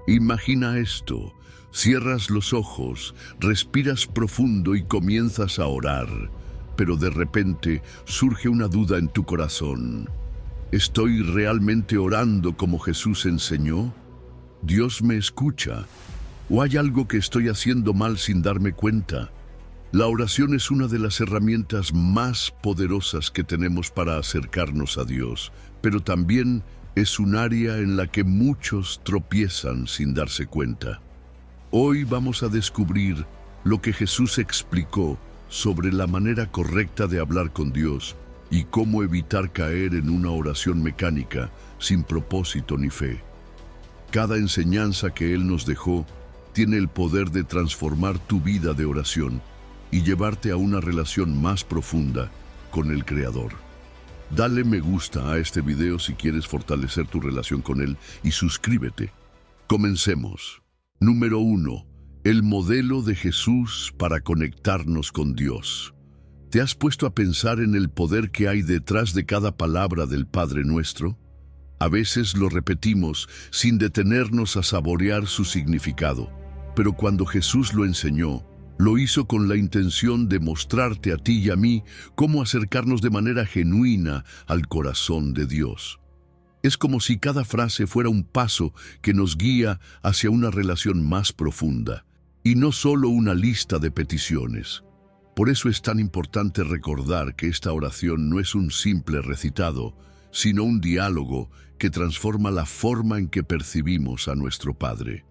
Imagina esto. Cierras los ojos, respiras profundo y comienzas a orar, pero de repente surge una duda en tu corazón. ¿Estoy realmente orando como Jesús enseñó? ¿Dios me escucha? ¿O hay algo que estoy haciendo mal sin darme cuenta? La oración es una de las herramientas más poderosas que tenemos para acercarnos a Dios, pero también es un área en la que muchos tropiezan sin darse cuenta. Hoy vamos a descubrir lo que Jesús explicó sobre la manera correcta de hablar con Dios y cómo evitar caer en una oración mecánica sin propósito ni fe. Cada enseñanza que Él nos dejó tiene el poder de transformar tu vida de oración y llevarte a una relación más profunda con el Creador. Dale me gusta a este video si quieres fortalecer tu relación con Él y suscríbete. Comencemos. Número 1. El modelo de Jesús para conectarnos con Dios. ¿Te has puesto a pensar en el poder que hay detrás de cada palabra del Padre Nuestro? A veces lo repetimos sin detenernos a saborear su significado, pero cuando Jesús lo enseñó, lo hizo con la intención de mostrarte a ti y a mí cómo acercarnos de manera genuina al corazón de Dios. Es como si cada frase fuera un paso que nos guía hacia una relación más profunda, y no solo una lista de peticiones. Por eso es tan importante recordar que esta oración no es un simple recitado, sino un diálogo que transforma la forma en que percibimos a nuestro Padre.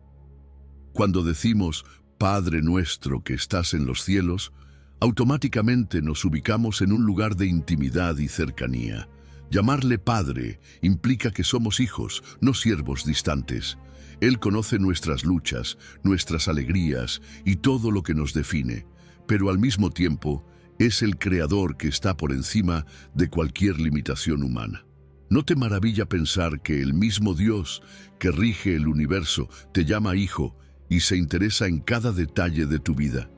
Cuando decimos, Padre nuestro que estás en los cielos, automáticamente nos ubicamos en un lugar de intimidad y cercanía. Llamarle Padre implica que somos hijos, no siervos distantes. Él conoce nuestras luchas, nuestras alegrías y todo lo que nos define, pero al mismo tiempo es el Creador que está por encima de cualquier limitación humana. ¿No te maravilla pensar que el mismo Dios que rige el universo te llama hijo y se interesa en cada detalle de tu vida?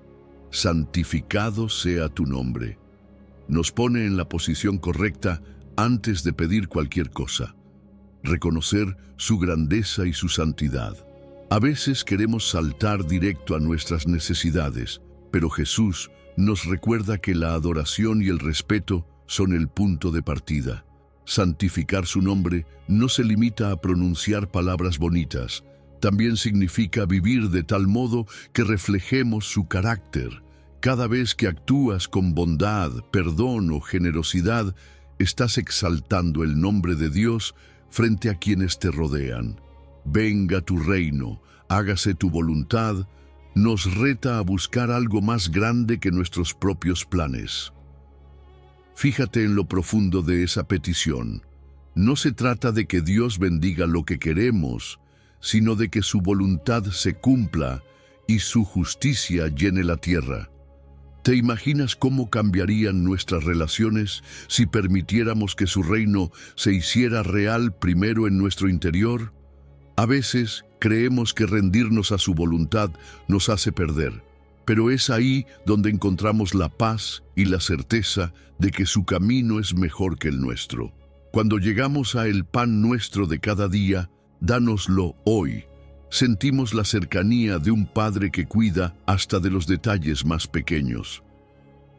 Santificado sea tu nombre. Nos pone en la posición correcta antes de pedir cualquier cosa. Reconocer su grandeza y su santidad. A veces queremos saltar directo a nuestras necesidades, pero Jesús nos recuerda que la adoración y el respeto son el punto de partida. Santificar su nombre no se limita a pronunciar palabras bonitas, también significa vivir de tal modo que reflejemos su carácter. Cada vez que actúas con bondad, perdón o generosidad, estás exaltando el nombre de Dios frente a quienes te rodean. Venga tu reino, hágase tu voluntad, nos reta a buscar algo más grande que nuestros propios planes. Fíjate en lo profundo de esa petición. No se trata de que Dios bendiga lo que queremos, sino de que su voluntad se cumpla y su justicia llene la tierra. ¿Te imaginas cómo cambiarían nuestras relaciones si permitiéramos que su reino se hiciera real primero en nuestro interior? A veces creemos que rendirnos a su voluntad nos hace perder, pero es ahí donde encontramos la paz y la certeza de que su camino es mejor que el nuestro. Cuando llegamos a el pan nuestro de cada día, dánoslo hoy. Sentimos la cercanía de un Padre que cuida hasta de los detalles más pequeños.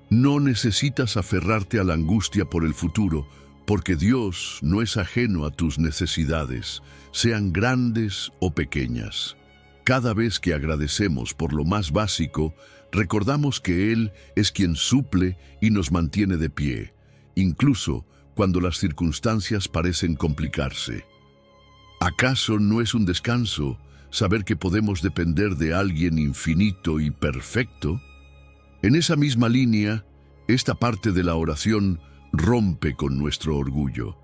No necesitas aferrarte a la angustia por el futuro, porque Dios no es ajeno a tus necesidades, sean grandes o pequeñas. Cada vez que agradecemos por lo más básico, recordamos que Él es quien suple y nos mantiene de pie, incluso cuando las circunstancias parecen complicarse. ¿Acaso no es un descanso saber que podemos depender de alguien infinito y perfecto? En esa misma línea, esta parte de la oración rompe con nuestro orgullo.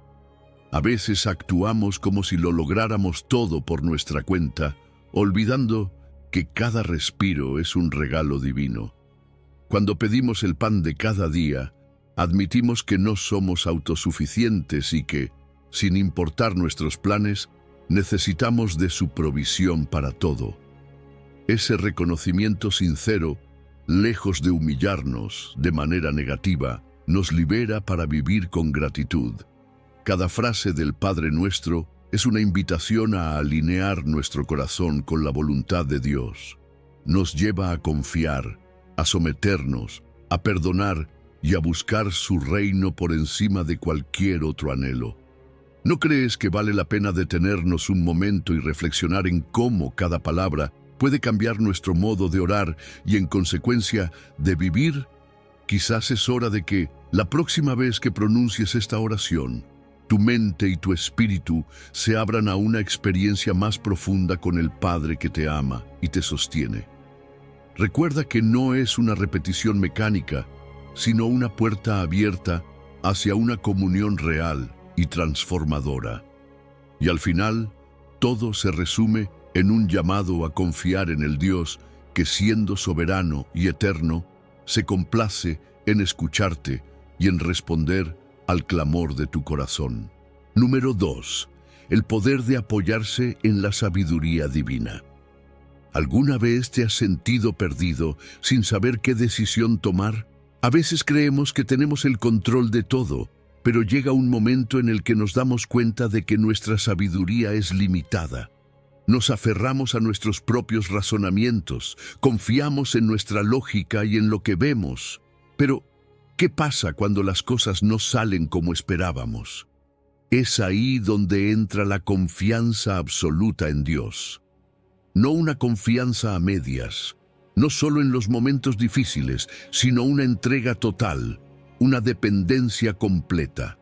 A veces actuamos como si lo lográramos todo por nuestra cuenta, olvidando que cada respiro es un regalo divino. Cuando pedimos el pan de cada día, admitimos que no somos autosuficientes y que, sin importar nuestros planes, necesitamos de su provisión para todo. Ese reconocimiento sincero, lejos de humillarnos de manera negativa, nos libera para vivir con gratitud. Cada frase del Padre Nuestro Es una invitación a alinear nuestro corazón con la voluntad de Dios. Nos lleva a confiar, a someternos, a perdonar y a buscar su reino por encima de cualquier otro anhelo. ¿No crees que vale la pena detenernos un momento y reflexionar en cómo cada palabra puede cambiar nuestro modo de orar y, en consecuencia, de vivir? Quizás es hora de que, la próxima vez que pronuncies esta oración, tu mente y tu espíritu se abran a una experiencia más profunda con el Padre que te ama y te sostiene. Recuerda que no es una repetición mecánica, sino una puerta abierta hacia una comunión real y transformadora. Y al final, todo se resume en un llamado a confiar en el Dios que, siendo soberano y eterno, se complace en escucharte y en responder al clamor de tu corazón. Número 2. El poder de apoyarse en la sabiduría divina. ¿Alguna vez te has sentido perdido sin saber qué decisión tomar? A veces creemos que tenemos el control de todo, pero llega un momento en el que nos damos cuenta de que nuestra sabiduría es limitada. Nos aferramos a nuestros propios razonamientos, confiamos en nuestra lógica y en lo que vemos. Pero, ¿qué pasa cuando las cosas no salen como esperábamos? Es ahí donde entra la confianza absoluta en Dios. No una confianza a medias, no solo en los momentos difíciles, sino una entrega total, una dependencia completa.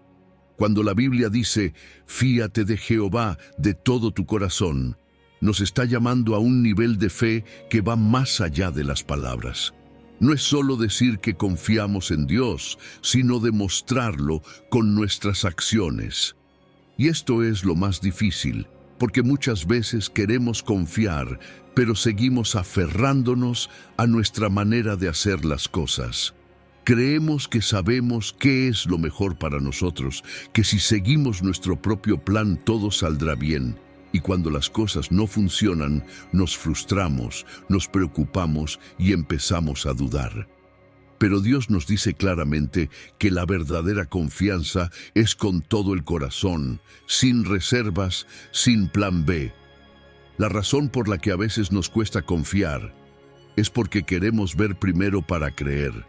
Cuando la Biblia dice, fíate de Jehová de todo tu corazón, nos está llamando a un nivel de fe que va más allá de las palabras. No es solo decir que confiamos en Dios, sino demostrarlo con nuestras acciones. Y esto es lo más difícil, porque muchas veces queremos confiar, pero seguimos aferrándonos a nuestra manera de hacer las cosas. Creemos que sabemos qué es lo mejor para nosotros, que si seguimos nuestro propio plan todo saldrá bien. Y cuando las cosas no funcionan, nos frustramos, nos preocupamos y empezamos a dudar. Pero Dios nos dice claramente que la verdadera confianza es con todo el corazón, sin reservas, sin plan B. La razón por la que a veces nos cuesta confiar es porque queremos ver primero para creer.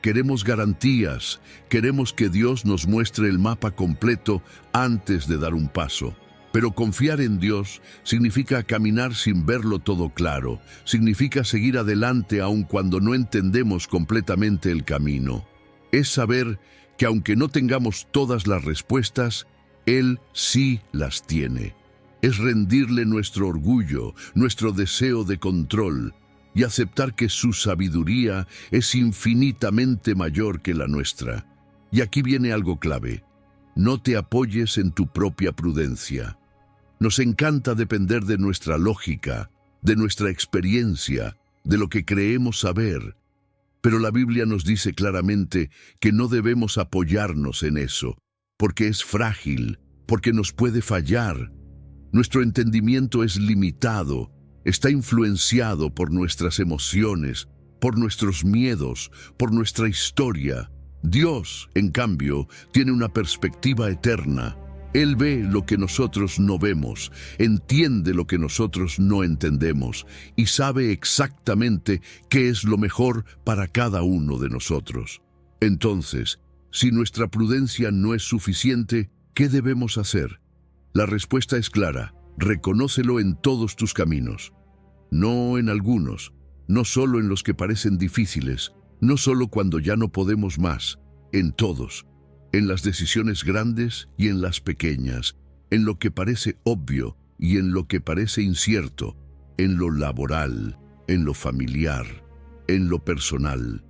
Queremos garantías, queremos que Dios nos muestre el mapa completo antes de dar un paso. Pero confiar en Dios significa caminar sin verlo todo claro, significa seguir adelante aun cuando no entendemos completamente el camino. Es saber que aunque no tengamos todas las respuestas, Él sí las tiene. Es rendirle nuestro orgullo, nuestro deseo de control, y aceptar que su sabiduría es infinitamente mayor que la nuestra. Y aquí viene algo clave. No te apoyes en tu propia prudencia. Nos encanta depender de nuestra lógica, de nuestra experiencia, de lo que creemos saber. Pero la Biblia nos dice claramente que no debemos apoyarnos en eso, porque es frágil, porque nos puede fallar. Nuestro entendimiento es limitado, está influenciado por nuestras emociones, por nuestros miedos, por nuestra historia. Dios, en cambio, tiene una perspectiva eterna. Él ve lo que nosotros no vemos, entiende lo que nosotros no entendemos y sabe exactamente qué es lo mejor para cada uno de nosotros. Entonces, si nuestra prudencia no es suficiente, ¿qué debemos hacer? La respuesta es clara: reconócelo en todos tus caminos, no en algunos, no solo en los que parecen difíciles, no solo cuando ya no podemos más, en todos. En las decisiones grandes y en las pequeñas, en lo que parece obvio y en lo que parece incierto, en lo laboral, en lo familiar, en lo personal.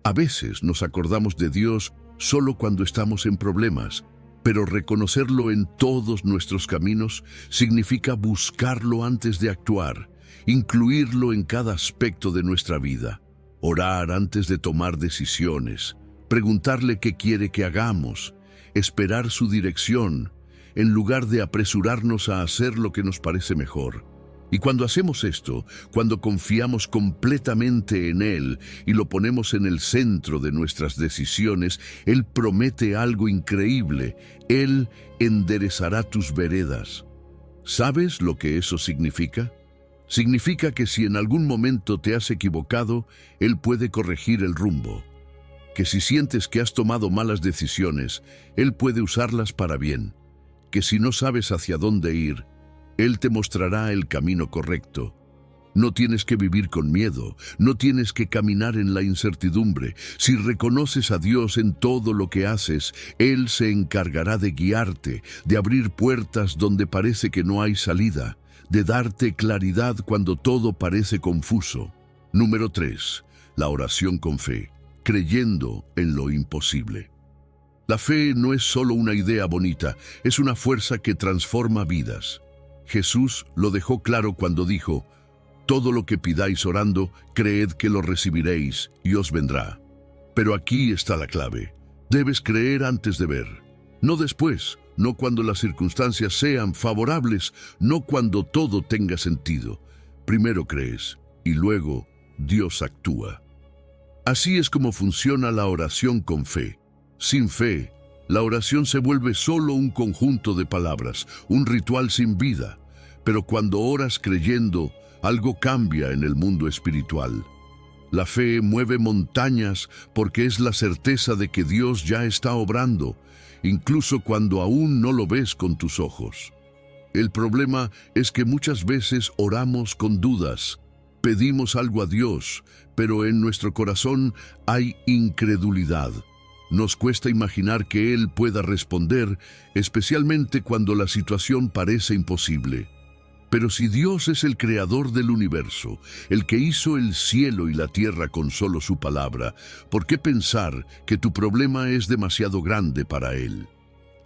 A veces nos acordamos de Dios solo cuando estamos en problemas, pero reconocerlo en todos nuestros caminos significa buscarlo antes de actuar, incluirlo en cada aspecto de nuestra vida, orar antes de tomar decisiones, preguntarle qué quiere que hagamos, esperar su dirección, en lugar de apresurarnos a hacer lo que nos parece mejor. Y cuando hacemos esto, cuando confiamos completamente en Él y lo ponemos en el centro de nuestras decisiones, Él promete algo increíble. Él enderezará tus veredas. ¿Sabes lo que eso significa? Significa que si en algún momento te has equivocado, Él puede corregir el rumbo. Que si sientes que has tomado malas decisiones, Él puede usarlas para bien. Que si no sabes hacia dónde ir, Él te mostrará el camino correcto. No tienes que vivir con miedo, no tienes que caminar en la incertidumbre. Si reconoces a Dios en todo lo que haces, Él se encargará de guiarte, de abrir puertas donde parece que no hay salida, de darte claridad cuando todo parece confuso. Número 3. La oración con fe, creyendo en lo imposible. La fe no es solo una idea bonita, es una fuerza que transforma vidas. Jesús lo dejó claro cuando dijo: todo lo que pidáis orando, creed que lo recibiréis y os vendrá. Pero aquí está la clave. Debes creer antes de ver. No después, no cuando las circunstancias sean favorables, no cuando todo tenga sentido. Primero crees y luego Dios actúa. Así es como funciona la oración con fe. Sin fe, la oración se vuelve solo un conjunto de palabras, un ritual sin vida. Pero cuando oras creyendo, algo cambia en el mundo espiritual. La fe mueve montañas porque es la certeza de que Dios ya está obrando, incluso cuando aún no lo ves con tus ojos. El problema es que muchas veces oramos con dudas. Pedimos algo a Dios, pero en nuestro corazón hay incredulidad. Nos cuesta imaginar que Él pueda responder, especialmente cuando la situación parece imposible. Pero si Dios es el creador del universo, el que hizo el cielo y la tierra con solo su palabra, ¿por qué pensar que tu problema es demasiado grande para Él?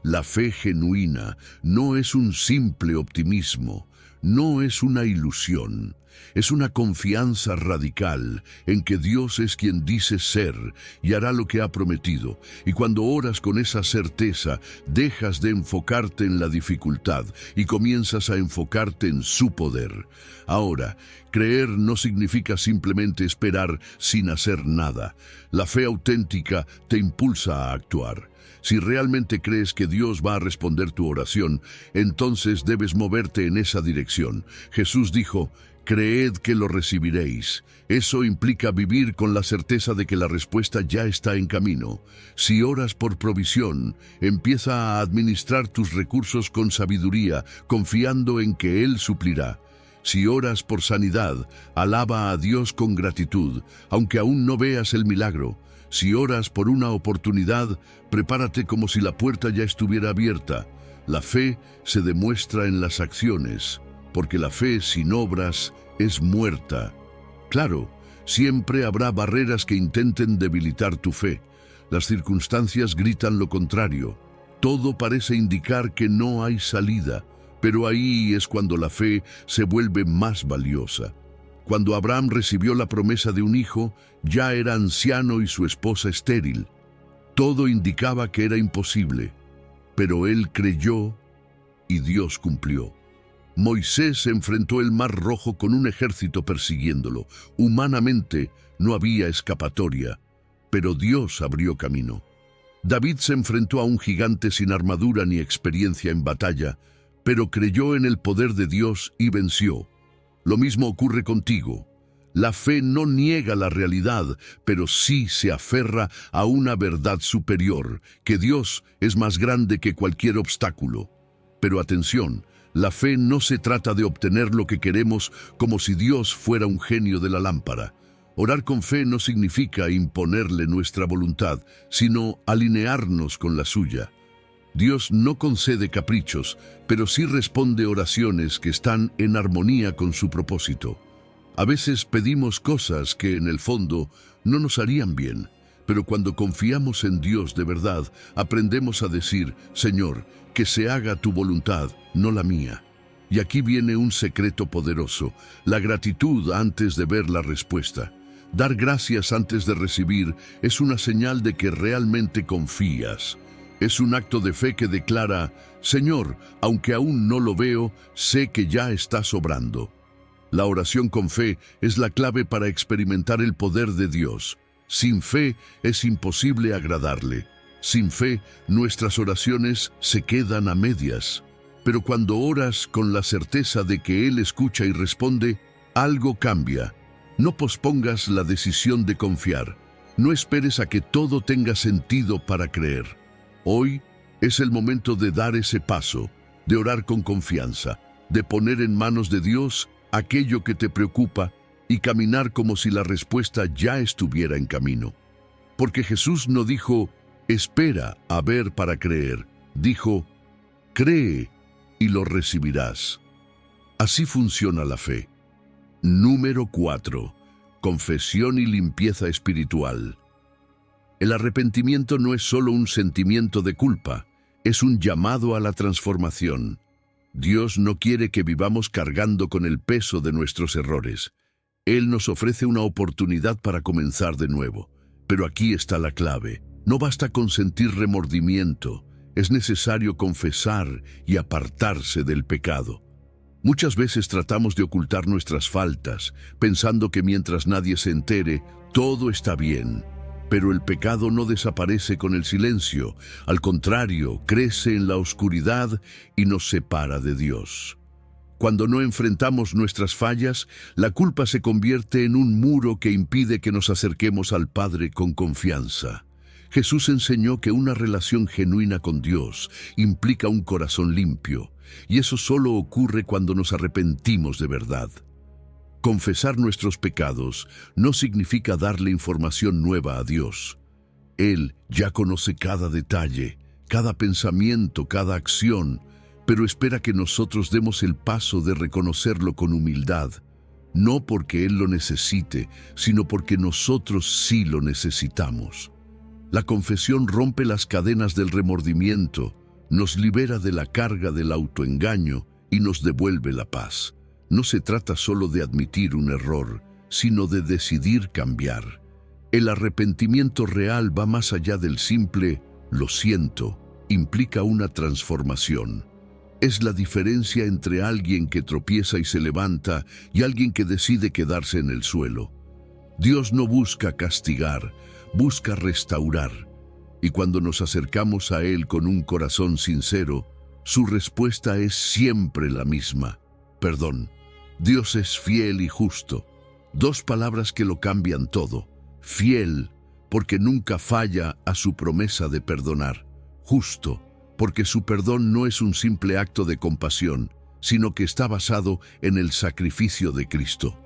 La fe genuina no es un simple optimismo, no es una ilusión. Es una confianza radical en que Dios es quien dice ser y hará lo que ha prometido. Y cuando oras con esa certeza, dejas de enfocarte en la dificultad y comienzas a enfocarte en su poder. Ahora, creer no significa simplemente esperar sin hacer nada. La fe auténtica te impulsa a actuar. Si realmente crees que Dios va a responder tu oración, entonces debes moverte en esa dirección. Jesús dijo: creed que lo recibiréis. Eso implica vivir con la certeza de que la respuesta ya está en camino. Si oras por provisión, empieza a administrar tus recursos con sabiduría, confiando en que Él suplirá. Si oras por sanidad, alaba a Dios con gratitud, aunque aún no veas el milagro. Si oras por una oportunidad, prepárate como si la puerta ya estuviera abierta. La fe se demuestra en las acciones, porque la fe sin obras es muerta. Claro, siempre habrá barreras que intenten debilitar tu fe. Las circunstancias gritan lo contrario. Todo parece indicar que no hay salida, pero ahí es cuando la fe se vuelve más valiosa. Cuando Abraham recibió la promesa de un hijo, ya era anciano y su esposa estéril. Todo indicaba que era imposible, pero él creyó y Dios cumplió. Moisés enfrentó el Mar Rojo con un ejército persiguiéndolo. Humanamente no había escapatoria, pero Dios abrió camino. David se enfrentó a un gigante sin armadura ni experiencia en batalla, pero creyó en el poder de Dios y venció. Lo mismo ocurre contigo. La fe no niega la realidad, pero sí se aferra a una verdad superior, que Dios es más grande que cualquier obstáculo. Pero atención, la fe no se trata de obtener lo que queremos como si Dios fuera un genio de la lámpara. Orar con fe no significa imponerle nuestra voluntad, sino alinearnos con la suya. Dios no concede caprichos, pero sí responde oraciones que están en armonía con su propósito. A veces pedimos cosas que en el fondo no nos harían bien, pero cuando confiamos en Dios de verdad, aprendemos a decir: Señor, que se haga tu voluntad, no la mía. Y aquí viene un secreto poderoso: la gratitud antes de ver la respuesta. Dar gracias antes de recibir es una señal de que realmente confías. Es un acto de fe que declara: Señor, aunque aún no lo veo, sé que ya estás obrando. La oración con fe es la clave para experimentar el poder de Dios. Sin fe es imposible agradarle. Sin fe, nuestras oraciones se quedan a medias. Pero cuando oras con la certeza de que Él escucha y responde, algo cambia. No pospongas la decisión de confiar. No esperes a que todo tenga sentido para creer. Hoy es el momento de dar ese paso, de orar con confianza, de poner en manos de Dios aquello que te preocupa y caminar como si la respuesta ya estuviera en camino. Porque Jesús no dijo, espera a ver para creer. Dijo, cree y lo recibirás. Así funciona la fe. Número 4. Confesión y limpieza espiritual. El arrepentimiento no es solo un sentimiento de culpa, es un llamado a la transformación. Dios no quiere que vivamos cargando con el peso de nuestros errores. Él nos ofrece una oportunidad para comenzar de nuevo. Pero aquí está la clave. No basta con sentir remordimiento, es necesario confesar y apartarse del pecado. Muchas veces tratamos de ocultar nuestras faltas, pensando que mientras nadie se entere, todo está bien. Pero el pecado no desaparece con el silencio, al contrario, crece en la oscuridad y nos separa de Dios. Cuando no enfrentamos nuestras fallas, la culpa se convierte en un muro que impide que nos acerquemos al Padre con confianza. Jesús enseñó que una relación genuina con Dios implica un corazón limpio, y eso solo ocurre cuando nos arrepentimos de verdad. Confesar nuestros pecados no significa darle información nueva a Dios. Él ya conoce cada detalle, cada pensamiento, cada acción, pero espera que nosotros demos el paso de reconocerlo con humildad, no porque Él lo necesite, sino porque nosotros sí lo necesitamos. La confesión rompe las cadenas del remordimiento, nos libera de la carga del autoengaño y nos devuelve la paz. No se trata solo de admitir un error, sino de decidir cambiar. El arrepentimiento real va más allá del simple «lo siento», implica una transformación. Es la diferencia entre alguien que tropieza y se levanta y alguien que decide quedarse en el suelo. Dios no busca castigar, busca restaurar. Y cuando nos acercamos a Él con un corazón sincero, su respuesta es siempre la misma: perdón. Dios es fiel y justo. Dos palabras que lo cambian todo. Fiel, porque nunca falla a su promesa de perdonar. Justo, porque su perdón no es un simple acto de compasión, sino que está basado en el sacrificio de Cristo.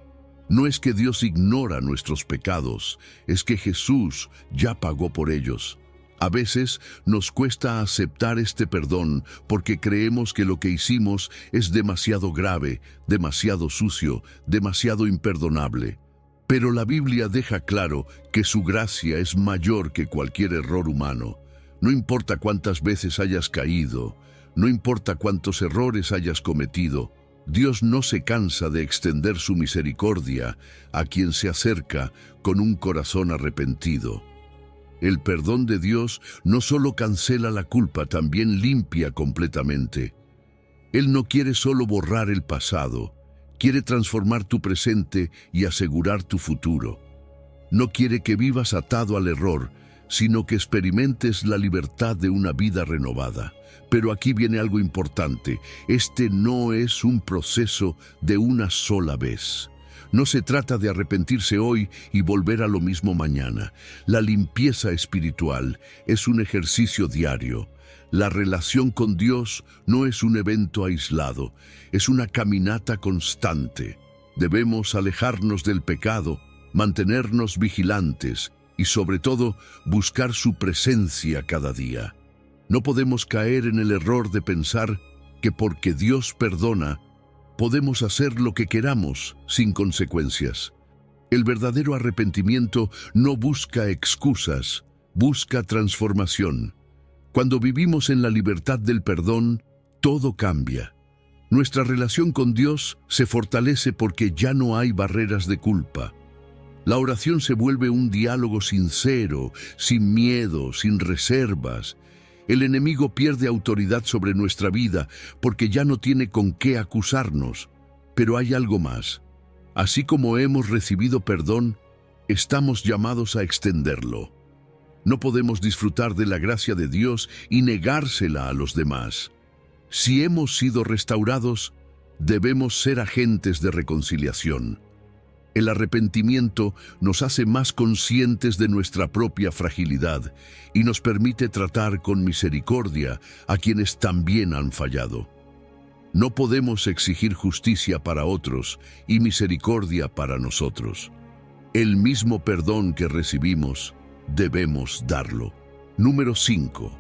No es que Dios ignora nuestros pecados, es que Jesús ya pagó por ellos. A veces nos cuesta aceptar este perdón porque creemos que lo que hicimos es demasiado grave, demasiado sucio, demasiado imperdonable. Pero la Biblia deja claro que su gracia es mayor que cualquier error humano. No importa cuántas veces hayas caído, no importa cuántos errores hayas cometido, Dios no se cansa de extender su misericordia a quien se acerca con un corazón arrepentido. El perdón de Dios no solo cancela la culpa, también limpia completamente. Él no quiere solo borrar el pasado, quiere transformar tu presente y asegurar tu futuro. No quiere que vivas atado al error, sino que experimentes la libertad de una vida renovada. Pero aquí viene algo importante. Este no es un proceso de una sola vez. No se trata de arrepentirse hoy y volver a lo mismo mañana. La limpieza espiritual es un ejercicio diario. La relación con Dios no es un evento aislado, es una caminata constante. Debemos alejarnos del pecado, mantenernos vigilantes y, sobre todo, buscar su presencia cada día. No podemos caer en el error de pensar que porque Dios perdona, podemos hacer lo que queramos sin consecuencias. El verdadero arrepentimiento no busca excusas, busca transformación. Cuando vivimos en la libertad del perdón, todo cambia. Nuestra relación con Dios se fortalece porque ya no hay barreras de culpa. La oración se vuelve un diálogo sincero, sin miedo, sin reservas. El enemigo pierde autoridad sobre nuestra vida porque ya no tiene con qué acusarnos. Pero hay algo más. Así como hemos recibido perdón, estamos llamados a extenderlo. No podemos disfrutar de la gracia de Dios y negársela a los demás. Si hemos sido restaurados, debemos ser agentes de reconciliación. El arrepentimiento nos hace más conscientes de nuestra propia fragilidad y nos permite tratar con misericordia a quienes también han fallado. No podemos exigir justicia para otros y misericordia para nosotros. El mismo perdón que recibimos, debemos darlo. Número 5.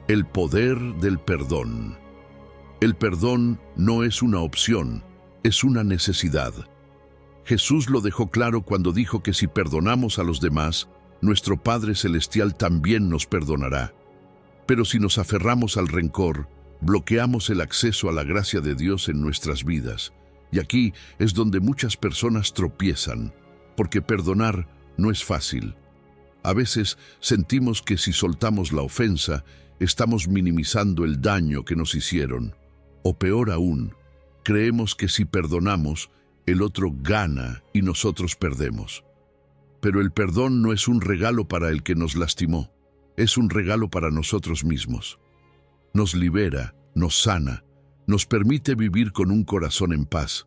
El poder del perdón. El perdón no es una opción, es una necesidad. Jesús lo dejó claro cuando dijo que si perdonamos a los demás, nuestro Padre Celestial también nos perdonará. Pero si nos aferramos al rencor, bloqueamos el acceso a la gracia de Dios en nuestras vidas. Y aquí es donde muchas personas tropiezan, porque perdonar no es fácil. A veces sentimos que si soltamos la ofensa, estamos minimizando el daño que nos hicieron. O peor aún, creemos que si perdonamos, el otro gana y nosotros perdemos. Pero el perdón no es un regalo para el que nos lastimó, es un regalo para nosotros mismos. Nos libera, nos sana, nos permite vivir con un corazón en paz.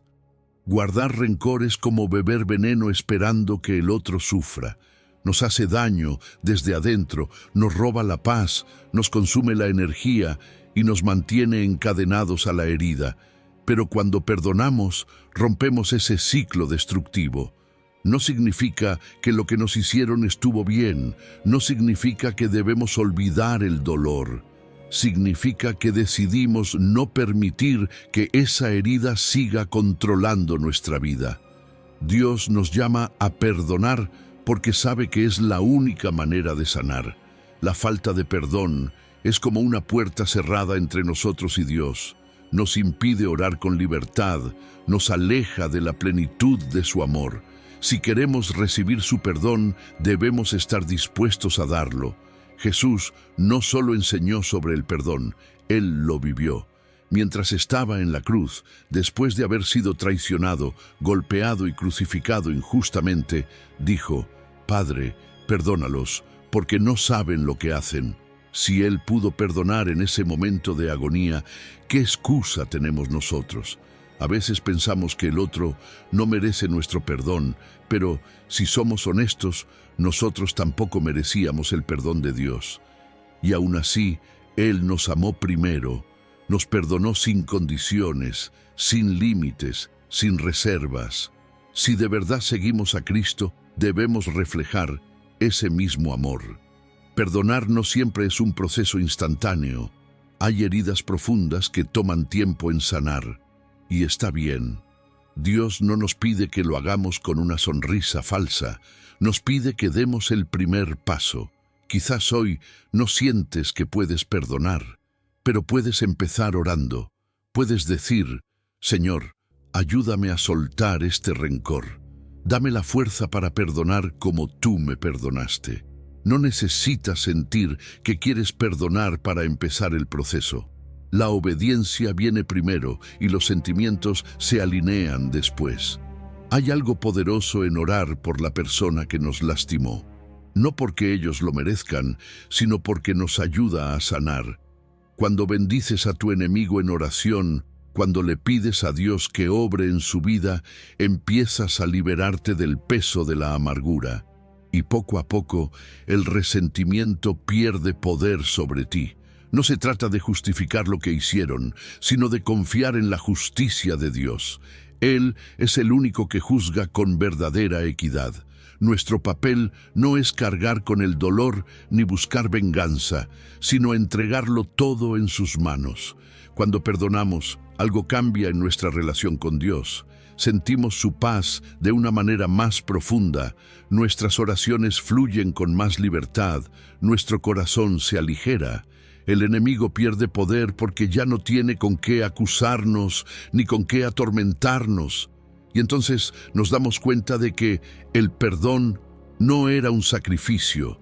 Guardar rencor es como beber veneno esperando que el otro sufra. Nos hace daño desde adentro, nos roba la paz, nos consume la energía y nos mantiene encadenados a la herida. Pero cuando perdonamos, rompemos ese ciclo destructivo. No significa que lo que nos hicieron estuvo bien, no significa que debemos olvidar el dolor. Significa que decidimos no permitir que esa herida siga controlando nuestra vida. Dios nos llama a perdonar porque sabe que es la única manera de sanar. La falta de perdón es como una puerta cerrada entre nosotros y Dios. Nos impide orar con libertad, nos aleja de la plenitud de su amor. Si queremos recibir su perdón, debemos estar dispuestos a darlo. Jesús no solo enseñó sobre el perdón, Él lo vivió. Mientras estaba en la cruz, después de haber sido traicionado, golpeado y crucificado injustamente, dijo: Padre, perdónalos, porque no saben lo que hacen. Si Él pudo perdonar en ese momento de agonía, ¿qué excusa tenemos nosotros? A veces pensamos que el otro no merece nuestro perdón, pero si somos honestos, nosotros tampoco merecíamos el perdón de Dios. Y aún así, Él nos amó primero, nos perdonó sin condiciones, sin límites, sin reservas. Si de verdad seguimos a Cristo, debemos reflejar ese mismo amor. Perdonar no siempre es un proceso instantáneo. Hay heridas profundas que toman tiempo en sanar. Y está bien. Dios no nos pide que lo hagamos con una sonrisa falsa. Nos pide que demos el primer paso. Quizás hoy no sientes que puedes perdonar, pero puedes empezar orando. Puedes decir: Señor, ayúdame a soltar este rencor. Dame la fuerza para perdonar como tú me perdonaste. No necesitas sentir que quieres perdonar para empezar el proceso. La obediencia viene primero y los sentimientos se alinean después. Hay algo poderoso en orar por la persona que nos lastimó. No porque ellos lo merezcan, sino porque nos ayuda a sanar. Cuando bendices a tu enemigo en oración, cuando le pides a Dios que obre en su vida, empiezas a liberarte del peso de la amargura. Y poco a poco, el resentimiento pierde poder sobre ti. No se trata de justificar lo que hicieron, sino de confiar en la justicia de Dios. Él es el único que juzga con verdadera equidad. Nuestro papel no es cargar con el dolor ni buscar venganza, sino entregarlo todo en sus manos. Cuando perdonamos, algo cambia en nuestra relación con Dios. Sentimos su paz de una manera más profunda, nuestras oraciones fluyen con más libertad, nuestro corazón se aligera. El enemigo pierde poder porque ya no tiene con qué acusarnos ni con qué atormentarnos. Y entonces nos damos cuenta de que el perdón no era un sacrificio,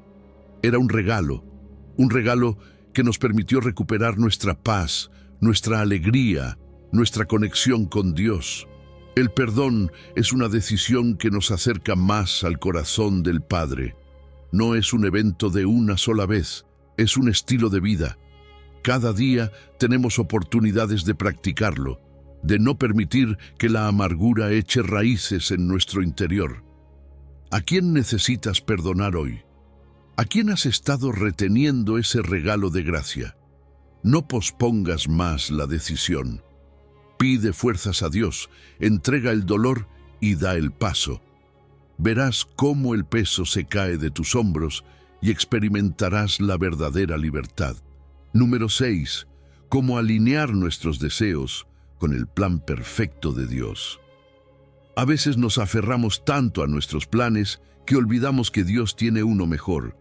era un regalo que nos permitió recuperar nuestra paz, nuestra alegría, nuestra conexión con Dios. El perdón es una decisión que nos acerca más al corazón del Padre. No es un evento de una sola vez, es un estilo de vida. Cada día tenemos oportunidades de practicarlo, de no permitir que la amargura eche raíces en nuestro interior. ¿A quién necesitas perdonar hoy? ¿A quién has estado reteniendo ese regalo de gracia? No pospongas más la decisión. Pide fuerzas a Dios, entrega el dolor y da el paso. Verás cómo el peso se cae de tus hombros y experimentarás la verdadera libertad. Número 6. Cómo alinear nuestros deseos con el plan perfecto de Dios. A veces nos aferramos tanto a nuestros planes que olvidamos que Dios tiene uno mejor.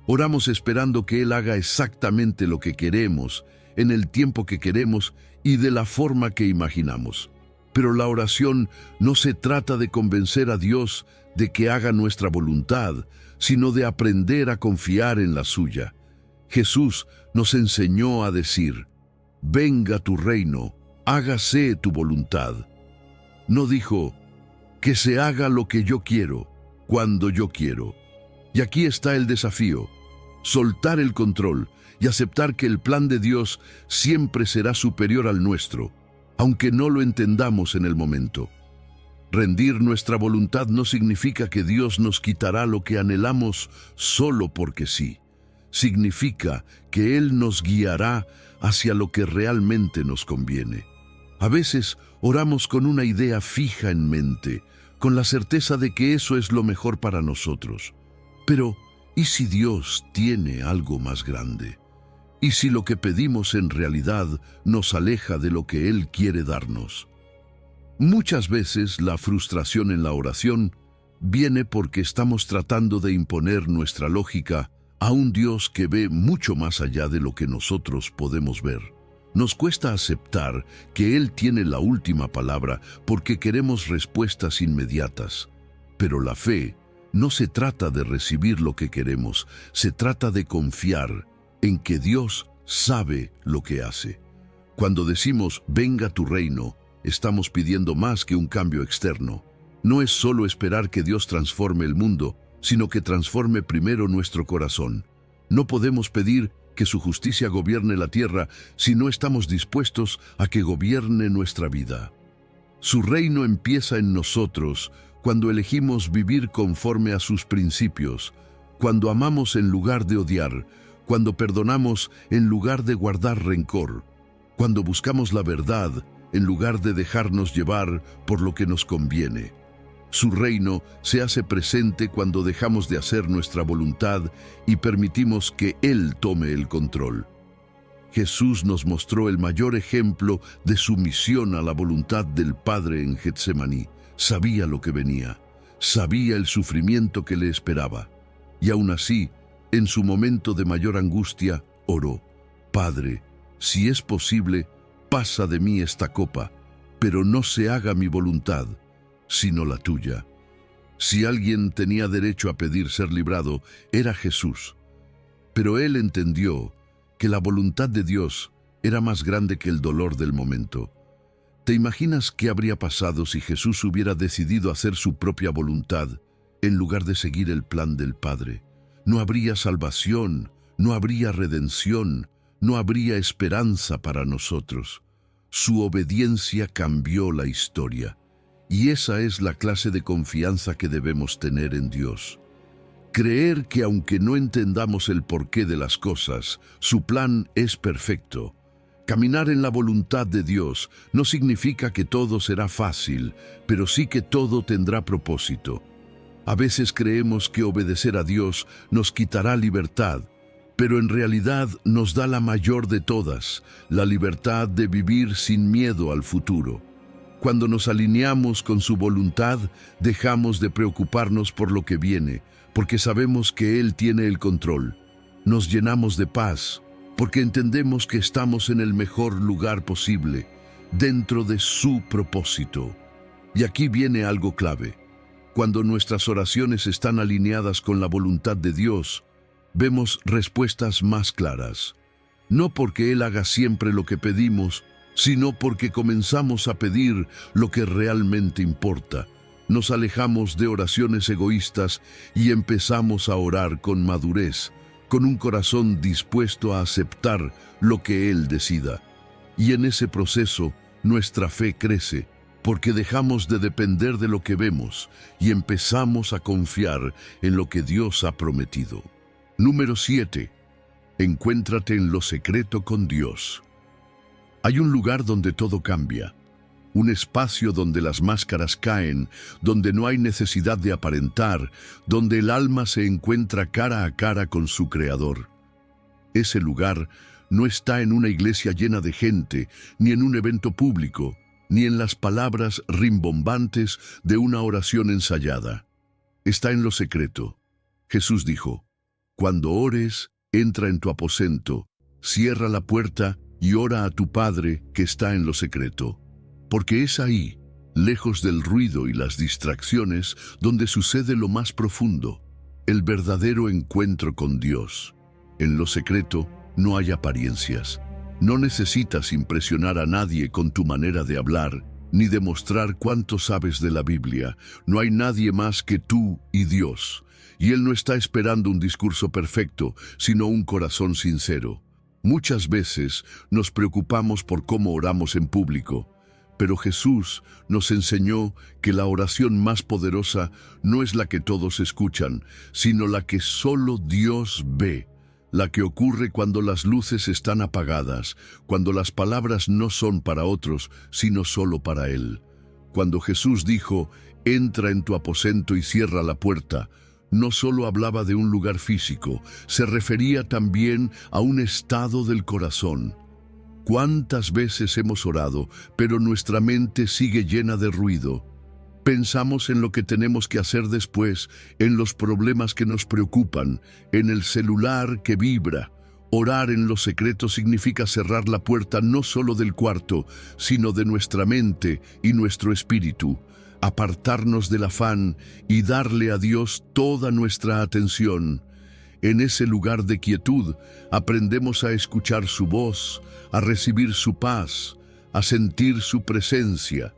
Oramos esperando que Él haga exactamente lo que queremos, en el tiempo que queremos y de la forma que imaginamos. Pero la oración no se trata de convencer a Dios de que haga nuestra voluntad, sino de aprender a confiar en la suya. Jesús nos enseñó a decir: venga tu reino, hágase tu voluntad. No dijo: que se haga lo que yo quiero, cuando yo quiero. Y aquí está el desafío: soltar el control y aceptar que el plan de Dios siempre será superior al nuestro, aunque no lo entendamos en el momento. Rendir nuestra voluntad no significa que Dios nos quitará lo que anhelamos solo porque sí. Significa que Él nos guiará hacia lo que realmente nos conviene. A veces oramos con una idea fija en mente, con la certeza de que eso es lo mejor para nosotros. Pero, ¿y si Dios tiene algo más grande? ¿Y si lo que pedimos en realidad nos aleja de lo que Él quiere darnos? Muchas veces la frustración en la oración viene porque estamos tratando de imponer nuestra lógica a un Dios que ve mucho más allá de lo que nosotros podemos ver. Nos cuesta aceptar que Él tiene la última palabra porque queremos respuestas inmediatas. Pero la fe no se trata de recibir lo que queremos, se trata de confiar en que Dios sabe lo que hace. Cuando decimos venga tu reino, estamos pidiendo más que un cambio externo. No es solo esperar que Dios transforme el mundo, sino que transforme primero nuestro corazón. No podemos pedir que su justicia gobierne la tierra si no estamos dispuestos a que gobierne nuestra vida. Su reino empieza en nosotros cuando elegimos vivir conforme a sus principios, cuando amamos en lugar de odiar, cuando perdonamos en lugar de guardar rencor, cuando buscamos la verdad en lugar de dejarnos llevar por lo que nos conviene. Su reino se hace presente cuando dejamos de hacer nuestra voluntad y permitimos que Él tome el control. Jesús nos mostró el mayor ejemplo de sumisión a la voluntad del Padre en Getsemaní. Sabía lo que venía, sabía el sufrimiento que le esperaba, y aún así, en su momento de mayor angustia, oró: Padre, si es posible, pasa de mí esta copa, pero no se haga mi voluntad, sino la tuya. Si alguien tenía derecho a pedir ser librado, era Jesús. Pero Él entendió que la voluntad de Dios era más grande que el dolor del momento. ¿Te imaginas qué habría pasado si Jesús hubiera decidido hacer su propia voluntad en lugar de seguir el plan del Padre? No habría salvación, no habría redención, no habría esperanza para nosotros. Su obediencia cambió la historia. Y esa es la clase de confianza que debemos tener en Dios. Creer que aunque no entendamos el porqué de las cosas, su plan es perfecto. Caminar en la voluntad de Dios no significa que todo será fácil, pero sí que todo tendrá propósito. A veces creemos que obedecer a Dios nos quitará libertad, pero en realidad nos da la mayor de todas, la libertad de vivir sin miedo al futuro. Cuando nos alineamos con su voluntad, dejamos de preocuparnos por lo que viene, porque sabemos que Él tiene el control. Nos llenamos de paz, porque entendemos que estamos en el mejor lugar posible, dentro de su propósito. Y aquí viene algo clave. Cuando nuestras oraciones están alineadas con la voluntad de Dios, vemos respuestas más claras. No porque Él haga siempre lo que pedimos, sino porque comenzamos a pedir lo que realmente importa. Nos alejamos de oraciones egoístas y empezamos a orar con madurez, con un corazón dispuesto a aceptar lo que Él decida. Y en ese proceso, nuestra fe crece, porque dejamos de depender de lo que vemos y empezamos a confiar en lo que Dios ha prometido. Número 7. Encuéntrate en lo secreto con Dios. Hay un lugar donde todo cambia, un espacio donde las máscaras caen, donde no hay necesidad de aparentar, donde el alma se encuentra cara a cara con su Creador. Ese lugar no está en una iglesia llena de gente, ni en un evento público, ni en las palabras rimbombantes de una oración ensayada. Está en lo secreto. Jesús dijo: cuando ores, entra en tu aposento, cierra la puerta y ora a tu Padre que está en lo secreto. Porque es ahí, lejos del ruido y las distracciones, donde sucede lo más profundo, el verdadero encuentro con Dios. En lo secreto no hay apariencias. No necesitas impresionar a nadie con tu manera de hablar, ni demostrar cuánto sabes de la Biblia. No hay nadie más que tú y Dios. Y Él no está esperando un discurso perfecto, sino un corazón sincero. Muchas veces nos preocupamos por cómo oramos en público, pero Jesús nos enseñó que la oración más poderosa no es la que todos escuchan, sino la que solo Dios ve, la que ocurre cuando las luces están apagadas, cuando las palabras no son para otros, sino solo para Él. Cuando Jesús dijo: entra en tu aposento y cierra la puerta, no solo hablaba de un lugar físico, se refería también a un estado del corazón. ¿Cuántas veces hemos orado, pero nuestra mente sigue llena de ruido? Pensamos en lo que tenemos que hacer después, en los problemas que nos preocupan, en el celular que vibra. Orar en lo secreto significa cerrar la puerta no solo del cuarto, sino de nuestra mente y nuestro espíritu, apartarnos del afán y darle a Dios toda nuestra atención. En ese lugar de quietud aprendemos a escuchar su voz, a recibir su paz, a sentir su presencia.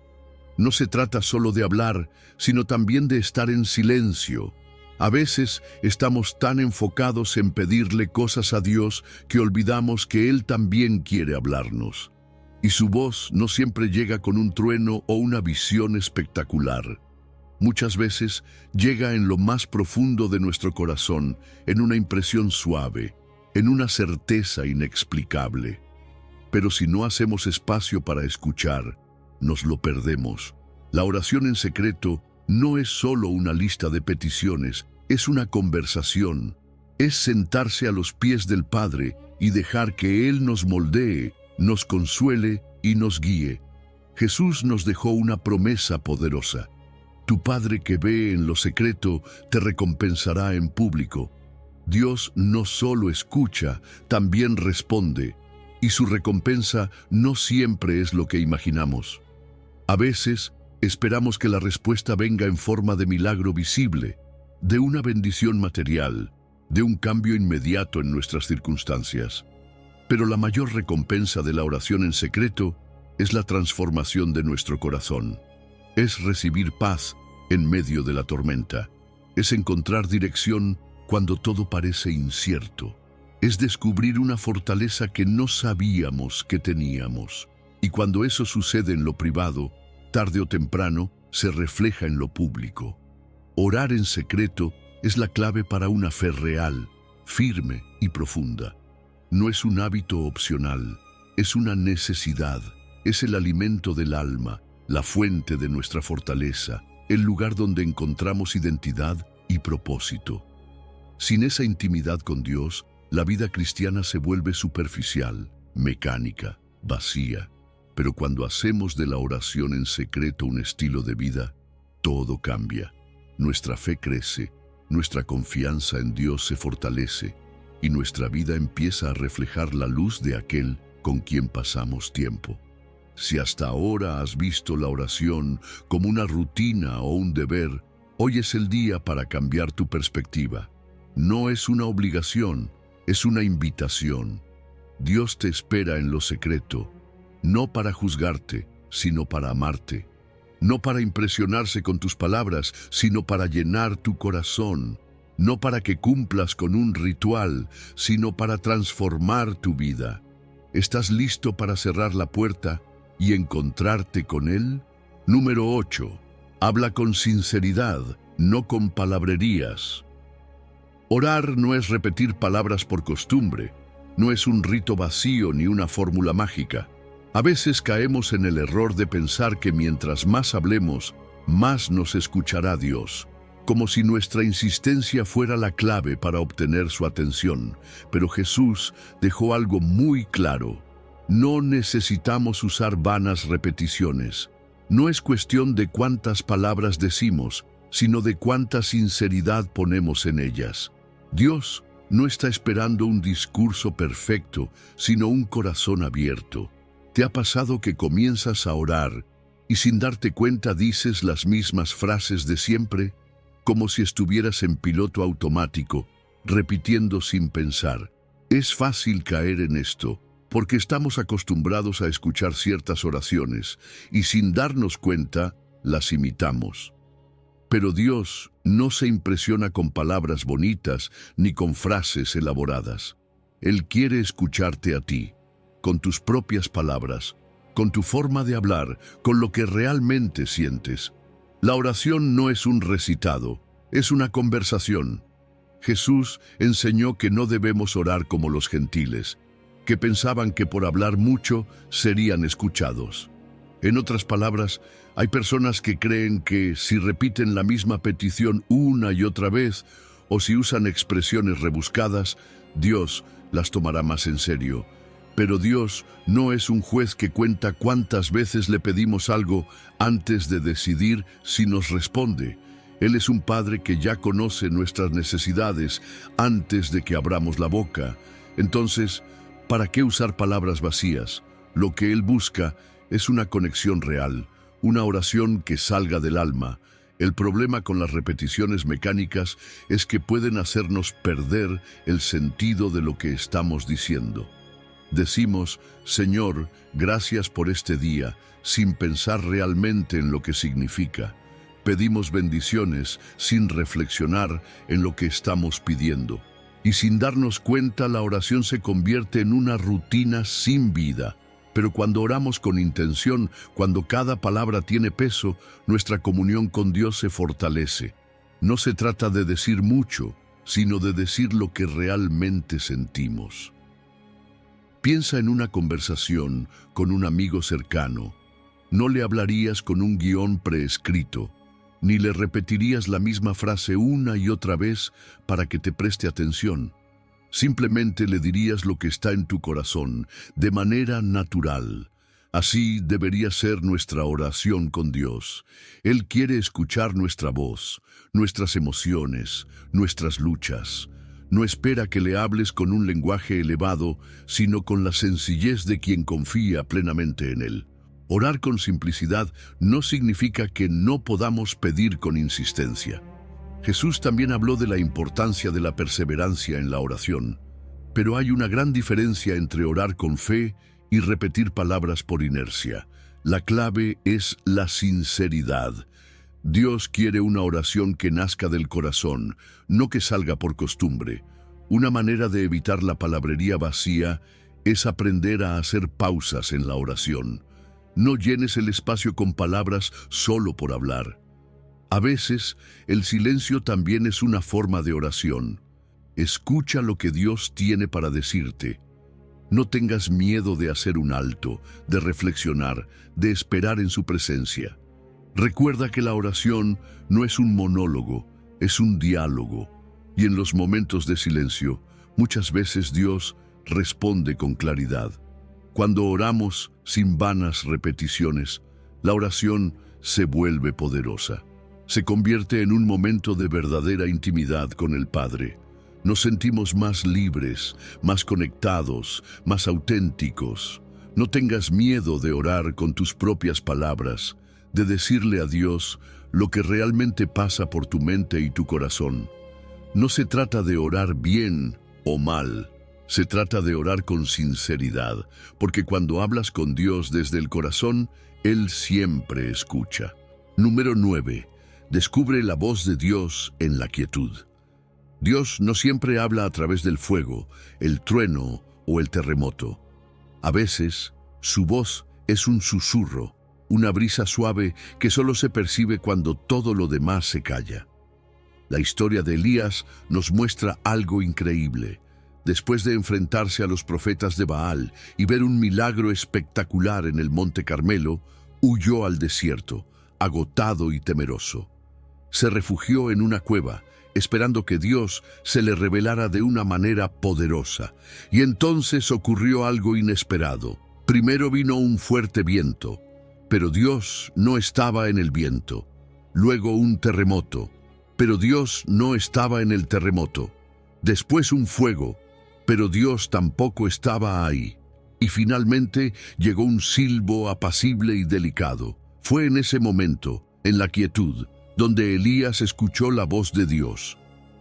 No se trata solo de hablar, sino también de estar en silencio. A veces estamos tan enfocados en pedirle cosas a Dios que olvidamos que Él también quiere hablarnos. Y su voz no siempre llega con un trueno o una visión espectacular. Muchas veces llega en lo más profundo de nuestro corazón, en una impresión suave, en una certeza inexplicable. Pero si no hacemos espacio para escuchar, nos lo perdemos. La oración en secreto no es solo una lista de peticiones, es una conversación. Es sentarse a los pies del Padre y dejar que Él nos moldee, nos consuele y nos guíe. Jesús nos dejó una promesa poderosa. Tu Padre que ve en lo secreto te recompensará en público. Dios no solo escucha, también responde, y su recompensa no siempre es lo que imaginamos. A veces esperamos que la respuesta venga en forma de milagro visible, de una bendición material, de un cambio inmediato en nuestras circunstancias. Pero la mayor recompensa de la oración en secreto es la transformación de nuestro corazón. Es recibir paz en medio de la tormenta. Es encontrar dirección cuando todo parece incierto. Es descubrir una fortaleza que no sabíamos que teníamos. Y cuando eso sucede en lo privado, tarde o temprano, se refleja en lo público. Orar en secreto es la clave para una fe real, firme y profunda. No es un hábito opcional, es una necesidad, es el alimento del alma, la fuente de nuestra fortaleza, el lugar donde encontramos identidad y propósito. Sin esa intimidad con Dios, la vida cristiana se vuelve superficial, mecánica, vacía. Pero cuando hacemos de la oración en secreto un estilo de vida, todo cambia. Nuestra fe crece, nuestra confianza en Dios se fortalece y nuestra vida empieza a reflejar la luz de aquel con quien pasamos tiempo. Si hasta ahora has visto la oración como una rutina o un deber, hoy es el día para cambiar tu perspectiva. No es una obligación, es una invitación. Dios te espera en lo secreto. no para juzgarte, sino para amarte, no para impresionarse con tus palabras, sino para llenar tu corazón, no para que cumplas con un ritual, sino para transformar tu vida. ¿Estás listo para cerrar la puerta y encontrarte con Él? Número 8. Habla con sinceridad, no con palabrerías. Orar no es repetir palabras por costumbre, no es un rito vacío ni una fórmula mágica. A veces caemos en el error de pensar que mientras más hablemos, más nos escuchará Dios, como si nuestra insistencia fuera la clave para obtener su atención. Pero Jesús dejó algo muy claro: no necesitamos usar vanas repeticiones. No es cuestión de cuántas palabras decimos, sino de cuánta sinceridad ponemos en ellas. Dios no está esperando un discurso perfecto, sino un corazón abierto. ¿Te ha pasado que comienzas a orar y sin darte cuenta dices las mismas frases de siempre, como si estuvieras en piloto automático, repitiendo sin pensar? Es fácil caer en esto, porque estamos acostumbrados a escuchar ciertas oraciones y sin darnos cuenta las imitamos. Pero Dios no se impresiona con palabras bonitas ni con frases elaboradas. Él quiere escucharte a ti, con tus propias palabras, con tu forma de hablar, con lo que realmente sientes. La oración no es un recitado, es una conversación. Jesús enseñó que no debemos orar como los gentiles, que pensaban que por hablar mucho serían escuchados. En otras palabras, hay personas que creen que si repiten la misma petición una y otra vez, o si usan expresiones rebuscadas, Dios las tomará más en serio. Pero Dios no es un juez que cuenta cuántas veces le pedimos algo antes de decidir si nos responde. Él es un Padre que ya conoce nuestras necesidades antes de que abramos la boca. Entonces, ¿para qué usar palabras vacías? Lo que Él busca es una conexión real, una oración que salga del alma. El problema con las repeticiones mecánicas es que pueden hacernos perder el sentido de lo que estamos diciendo. Decimos: Señor, gracias por este día, sin pensar realmente en lo que significa. Pedimos bendiciones sin reflexionar en lo que estamos pidiendo. Y sin darnos cuenta, la oración se convierte en una rutina sin vida. Pero cuando oramos con intención, cuando cada palabra tiene peso, nuestra comunión con Dios se fortalece. No se trata de decir mucho, sino de decir lo que realmente sentimos. Piensa en una conversación con un amigo cercano. No le hablarías con un guión preescrito, ni le repetirías la misma frase una y otra vez para que te preste atención. Simplemente le dirías lo que está en tu corazón, de manera natural. Así debería ser nuestra oración con Dios. Él quiere escuchar nuestra voz, nuestras emociones, nuestras luchas. No espera que le hables con un lenguaje elevado, sino con la sencillez de quien confía plenamente en Él. Orar con simplicidad no significa que no podamos pedir con insistencia. Jesús también habló de la importancia de la perseverancia en la oración, pero hay una gran diferencia entre orar con fe y repetir palabras por inercia. La clave es la sinceridad. Dios quiere una oración que nazca del corazón, no que salga por costumbre. Una manera de evitar la palabrería vacía es aprender a hacer pausas en la oración. No llenes el espacio con palabras solo por hablar. A veces, el silencio también es una forma de oración. Escucha lo que Dios tiene para decirte. No tengas miedo de hacer un alto, de reflexionar, de esperar en su presencia. Recuerda que la oración no es un monólogo, es un diálogo. Y en los momentos de silencio, muchas veces Dios responde con claridad. Cuando oramos sin vanas repeticiones, la oración se vuelve poderosa. Se convierte en un momento de verdadera intimidad con el Padre. Nos sentimos más libres, más conectados, más auténticos. No tengas miedo de orar con tus propias palabras, de decirle a Dios lo que realmente pasa por tu mente y tu corazón. No se trata de orar bien o mal, Se trata de orar con sinceridad, porque cuando hablas con Dios desde el corazón, Él siempre escucha. Número 9. Descubre la voz de Dios en la quietud. Dios no siempre habla a través del fuego, el trueno o el terremoto. A veces, su voz es un susurro, una brisa suave que solo se percibe cuando todo lo demás se calla. La historia de Elías nos muestra algo increíble. Después de enfrentarse a los profetas de Baal y ver un milagro espectacular en el Monte Carmelo, huyó al desierto, agotado y temeroso. Se refugió en una cueva, esperando que Dios se le revelara de una manera poderosa. Y entonces ocurrió algo inesperado. Primero vino un fuerte viento, pero Dios no estaba en el viento. Luego un terremoto, pero Dios no estaba en el terremoto. Después un fuego, pero Dios tampoco estaba ahí. Y finalmente llegó un silbo apacible y delicado. Fue en ese momento, en la quietud, donde Elías escuchó la voz de Dios.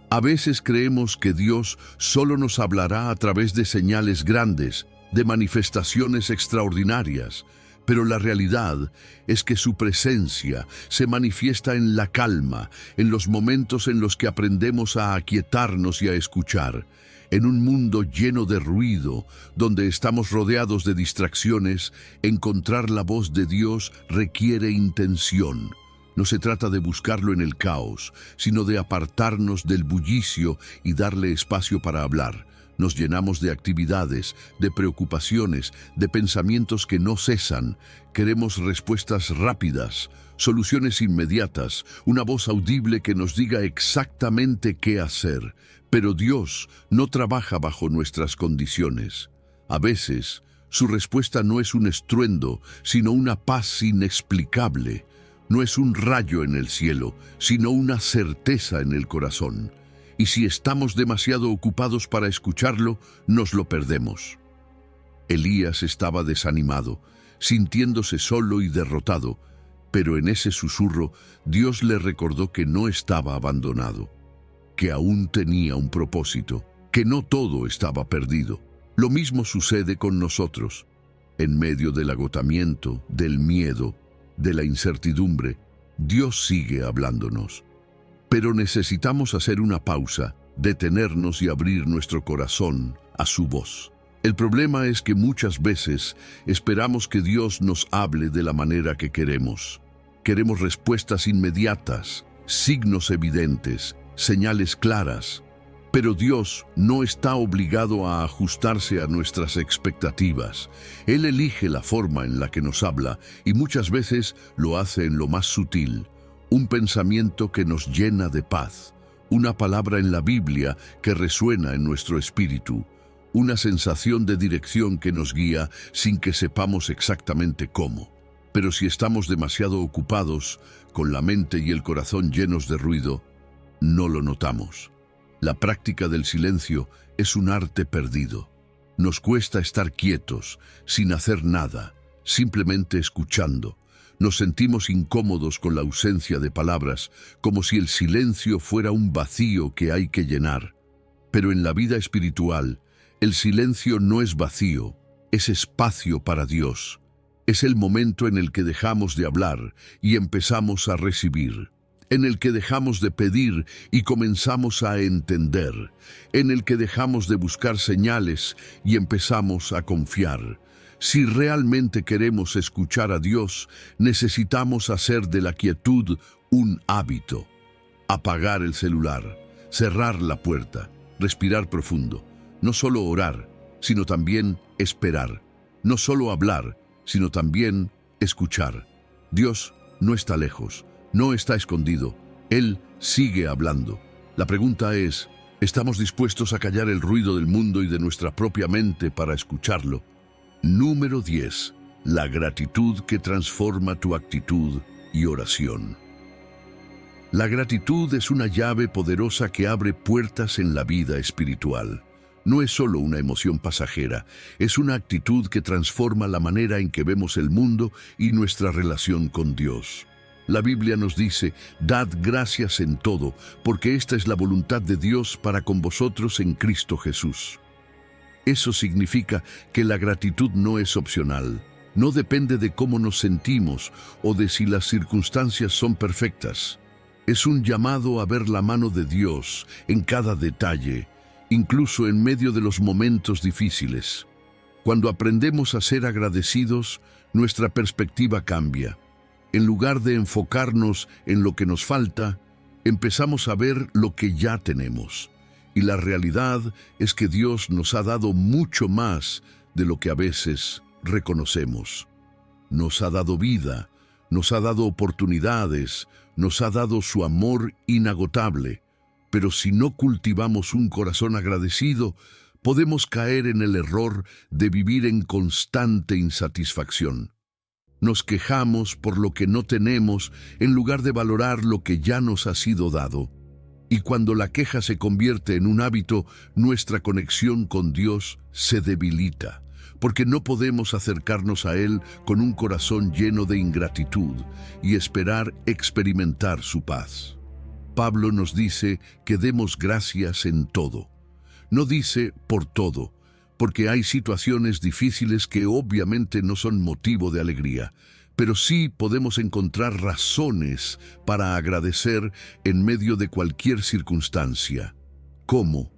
A veces creemos que Dios solo nos hablará a través de señales grandes, de manifestaciones extraordinarias, pero la realidad es que su presencia se manifiesta en la calma, en los momentos en los que aprendemos a aquietarnos y a escuchar. En un mundo lleno de ruido, donde estamos rodeados de distracciones, encontrar la voz de Dios requiere intención. No se trata de buscarlo en el caos, sino de apartarnos del bullicio y darle espacio para hablar. Nos llenamos de actividades, de preocupaciones, de pensamientos que no cesan. Queremos respuestas rápidas, soluciones inmediatas, una voz audible que nos diga exactamente qué hacer. Pero Dios no trabaja bajo nuestras condiciones. A veces, su respuesta no es un estruendo, sino una paz inexplicable. No es un rayo en el cielo, sino una certeza en el corazón. Y si estamos demasiado ocupados para escucharlo, nos lo perdemos. Elías estaba desanimado, sintiéndose solo y derrotado, pero en ese susurro Dios le recordó que no estaba abandonado, que aún tenía un propósito, que no todo estaba perdido. Lo mismo sucede con nosotros. En medio del agotamiento, del miedo, de la incertidumbre, Dios sigue hablándonos. Pero necesitamos hacer una pausa, detenernos y abrir nuestro corazón a su voz. El problema es que muchas veces esperamos que Dios nos hable de la manera que queremos. Queremos respuestas inmediatas, signos evidentes, señales claras. Pero Dios no está obligado a ajustarse a nuestras expectativas. Él elige la forma en la que nos habla y muchas veces lo hace en lo más sutil. Un pensamiento que nos llena de paz, una palabra en la Biblia que resuena en nuestro espíritu, una sensación de dirección que nos guía sin que sepamos exactamente cómo. Pero si estamos demasiado ocupados, con la mente y el corazón llenos de ruido, no lo notamos. La práctica del silencio es un arte perdido. Nos cuesta estar quietos, sin hacer nada, simplemente escuchando. Nos sentimos incómodos con la ausencia de palabras, como si el silencio fuera un vacío que hay que llenar. Pero en la vida espiritual, el silencio no es vacío, es espacio para Dios. Es el momento en el que dejamos de hablar y empezamos a recibir, en el que dejamos de pedir y comenzamos a entender, en el que dejamos de buscar señales y empezamos a confiar. Si realmente queremos escuchar a Dios, necesitamos hacer de la quietud un hábito. Apagar el celular, cerrar la puerta, respirar profundo. No solo orar, sino también esperar. No solo hablar, sino también escuchar. Dios no está lejos, no está escondido. Él sigue hablando. La pregunta es, ¿estamos dispuestos a callar el ruido del mundo y de nuestra propia mente para escucharlo? Número 10. La gratitud que transforma tu actitud y oración. La gratitud es una llave poderosa que abre puertas en la vida espiritual. No es solo una emoción pasajera, es una actitud que transforma la manera en que vemos el mundo y nuestra relación con Dios. La Biblia nos dice, dad gracias en todo, porque esta es la voluntad de Dios para con vosotros en Cristo Jesús. Eso significa que la gratitud no es opcional. No depende de cómo nos sentimos o de si las circunstancias son perfectas. Es un llamado a ver la mano de Dios en cada detalle, incluso en medio de los momentos difíciles. Cuando aprendemos a ser agradecidos, nuestra perspectiva cambia. En lugar de enfocarnos en lo que nos falta, empezamos a ver lo que ya tenemos. Y la realidad es que Dios nos ha dado mucho más de lo que a veces reconocemos. Nos ha dado vida, nos ha dado oportunidades, nos ha dado su amor inagotable. Pero si no cultivamos un corazón agradecido, podemos caer en el error de vivir en constante insatisfacción. Nos quejamos por lo que no tenemos en lugar de valorar lo que ya nos ha sido dado. Y cuando la queja se convierte en un hábito, nuestra conexión con Dios se debilita, porque no podemos acercarnos a Él con un corazón lleno de ingratitud y esperar experimentar su paz. Pablo nos dice que demos gracias en todo. No dice por todo, porque hay situaciones difíciles que obviamente no son motivo de alegría, pero sí podemos encontrar razones para agradecer en medio de cualquier circunstancia. ¿Cómo?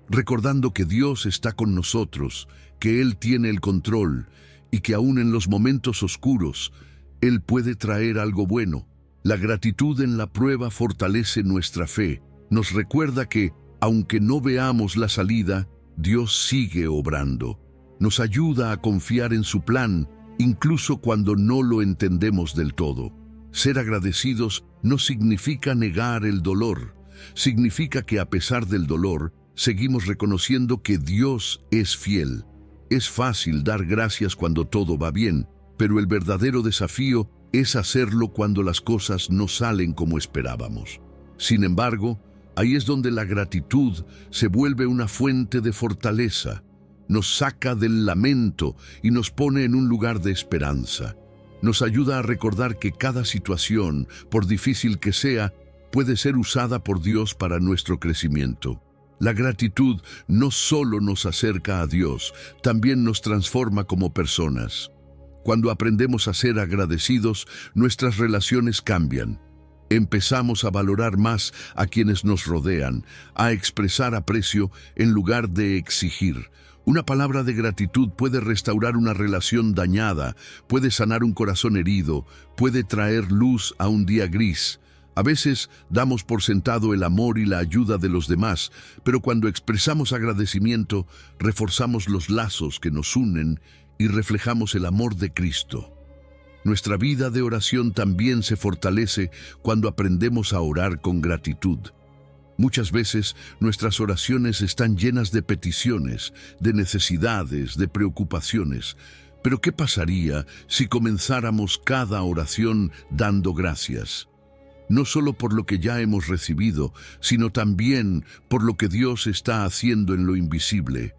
Recordando que Dios está con nosotros, que Él tiene el control y que aún en los momentos oscuros, Él puede traer algo bueno. La gratitud en la prueba fortalece nuestra fe, nos recuerda que, aunque no veamos la salida, Dios sigue obrando. Nos ayuda a confiar en su plan, incluso cuando no lo entendemos del todo. Ser agradecidos no significa negar el dolor, significa que a pesar del dolor, seguimos reconociendo que Dios es fiel. Es fácil dar gracias cuando todo va bien, pero el verdadero desafío es hacerlo cuando las cosas no salen como esperábamos. Sin embargo, ahí es donde la gratitud se vuelve una fuente de fortaleza. Nos saca del lamento y nos pone en un lugar de esperanza. Nos ayuda a recordar que cada situación, por difícil que sea, puede ser usada por Dios para nuestro crecimiento. La gratitud no solo nos acerca a Dios, también nos transforma como personas. Cuando aprendemos a ser agradecidos, nuestras relaciones cambian. Empezamos a valorar más a quienes nos rodean, a expresar aprecio en lugar de exigir. Una palabra de gratitud puede restaurar una relación dañada, puede sanar un corazón herido, puede traer luz a un día gris. A veces damos por sentado el amor y la ayuda de los demás, pero cuando expresamos agradecimiento, reforzamos los lazos que nos unen y reflejamos el amor de Cristo. Nuestra vida de oración también se fortalece cuando aprendemos a orar con gratitud. Muchas veces nuestras oraciones están llenas de peticiones, de necesidades, de preocupaciones. Pero ¿qué pasaría si comenzáramos cada oración dando gracias? No solo por lo que ya hemos recibido, sino también por lo que Dios está haciendo en lo invisible.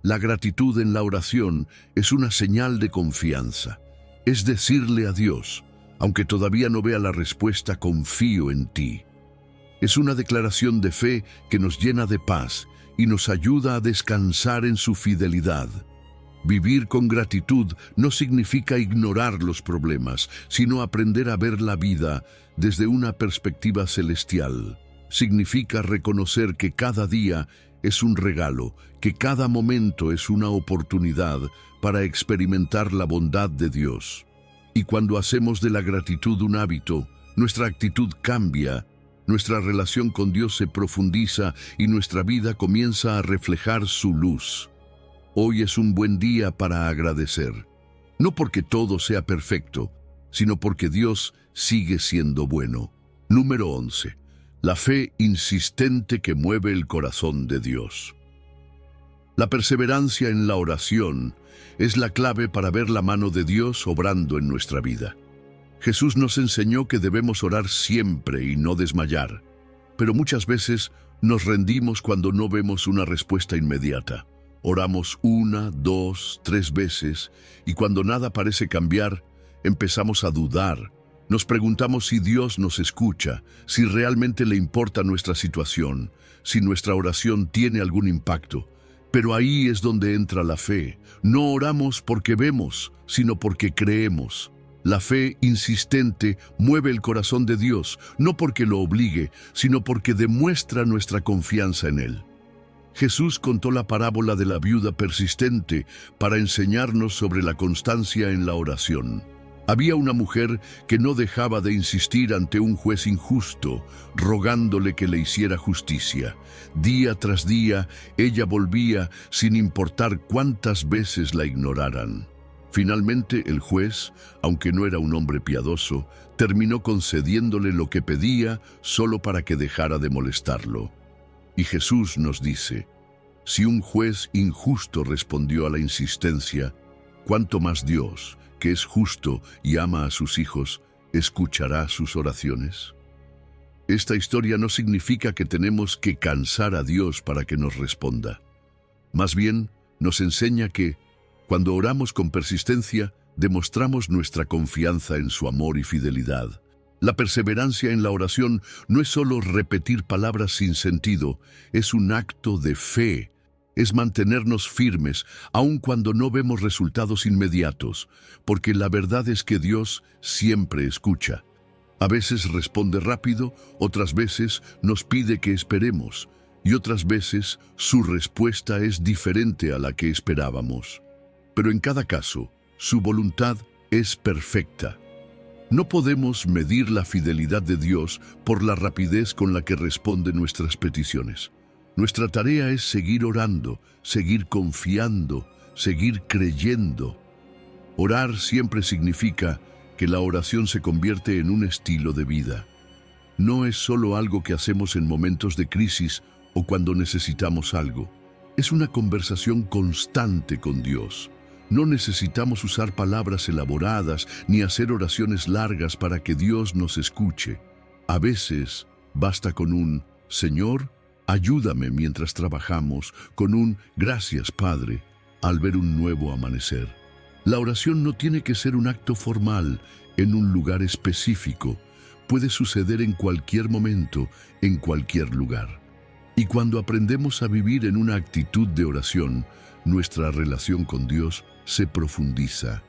La gratitud en la oración es una señal de confianza. Es decirle a Dios, aunque todavía no vea la respuesta, confío en ti. Es una declaración de fe que nos llena de paz y nos ayuda a descansar en su fidelidad. Vivir con gratitud no significa ignorar los problemas, sino aprender a ver la vida desde una perspectiva celestial. Significa reconocer que cada día es un regalo, que cada momento es una oportunidad para experimentar la bondad de Dios. Y cuando hacemos de la gratitud un hábito, nuestra actitud cambia, nuestra relación con Dios se profundiza y nuestra vida comienza a reflejar su luz. Hoy es un buen día para agradecer, no porque todo sea perfecto, sino porque Dios sigue siendo bueno. Número 11. La fe insistente que mueve el corazón de Dios. La perseverancia en la oración es la clave para ver la mano de Dios obrando en nuestra vida. Jesús nos enseñó que debemos orar siempre y no desmayar, pero muchas veces nos rendimos cuando no vemos una respuesta inmediata. Oramos 1, 2, 3 veces y cuando nada parece cambiar, empezamos a dudar. Nos preguntamos si Dios nos escucha, si realmente le importa nuestra situación, si nuestra oración tiene algún impacto. Pero ahí es donde entra la fe. No oramos porque vemos, sino porque creemos. La fe insistente mueve el corazón de Dios, no porque lo obligue, sino porque demuestra nuestra confianza en Él. Jesús contó la parábola de la viuda persistente para enseñarnos sobre la constancia en la oración. Había una mujer que no dejaba de insistir ante un juez injusto, rogándole que le hiciera justicia. Día tras día, ella volvía sin importar cuántas veces la ignoraran. Finalmente, el juez, aunque no era un hombre piadoso, terminó concediéndole lo que pedía solo para que dejara de molestarlo. Y Jesús nos dice, si un juez injusto respondió a la insistencia, ¿cuánto más Dios, que es justo y ama a sus hijos, escuchará sus oraciones? Esta historia no significa que tenemos que cansar a Dios para que nos responda. Más bien, nos enseña que, cuando oramos con persistencia, demostramos nuestra confianza en su amor y fidelidad. La perseverancia en la oración no es solo repetir palabras sin sentido, es un acto de fe. Es mantenernos firmes, aun cuando no vemos resultados inmediatos, porque la verdad es que Dios siempre escucha. A veces responde rápido, otras veces nos pide que esperemos, y otras veces su respuesta es diferente a la que esperábamos. Pero en cada caso, su voluntad es perfecta. No podemos medir la fidelidad de Dios por la rapidez con la que responde nuestras peticiones. Nuestra tarea es seguir orando, seguir confiando, seguir creyendo. Orar siempre significa que la oración se convierte en un estilo de vida. No es solo algo que hacemos en momentos de crisis o cuando necesitamos algo. Es una conversación constante con Dios. No necesitamos usar palabras elaboradas ni hacer oraciones largas para que Dios nos escuche. A veces basta con un Señor, ayúdame mientras trabajamos, con un gracias Padre, al ver un nuevo amanecer. La oración no tiene que ser un acto formal, en un lugar específico. Puede suceder en cualquier momento, en cualquier lugar. Y cuando aprendemos a vivir en una actitud de oración, nuestra relación con Dios se profundiza.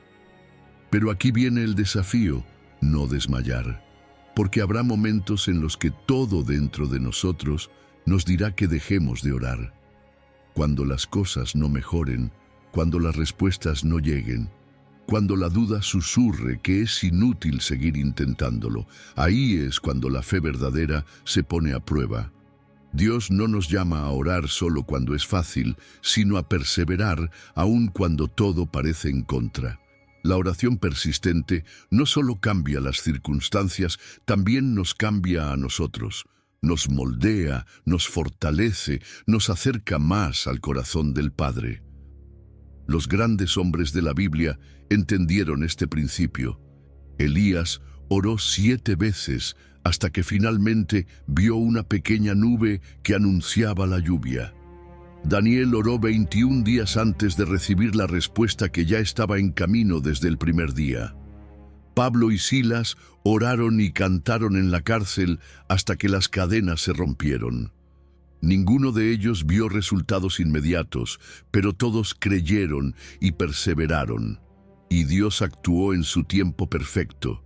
Pero aquí viene el desafío, no desmayar, porque habrá momentos en los que todo dentro de nosotros nos dirá que dejemos de orar. Cuando las cosas no mejoren, cuando las respuestas no lleguen, cuando la duda susurre que es inútil seguir intentándolo, ahí es cuando la fe verdadera se pone a prueba. Dios no nos llama a orar solo cuando es fácil, sino a perseverar aun cuando todo parece en contra. La oración persistente no solo cambia las circunstancias, también nos cambia a nosotros. Nos moldea, nos fortalece, nos acerca más al corazón del Padre. Los grandes hombres de la Biblia entendieron este principio. Elías oró 7 veces hasta que finalmente vio una pequeña nube que anunciaba la lluvia. Daniel oró 21 días antes de recibir la respuesta que ya estaba en camino desde el primer día. Pablo y Silas oraron y cantaron en la cárcel hasta que las cadenas se rompieron. Ninguno de ellos vio resultados inmediatos, pero todos creyeron y perseveraron, y Dios actuó en su tiempo perfecto.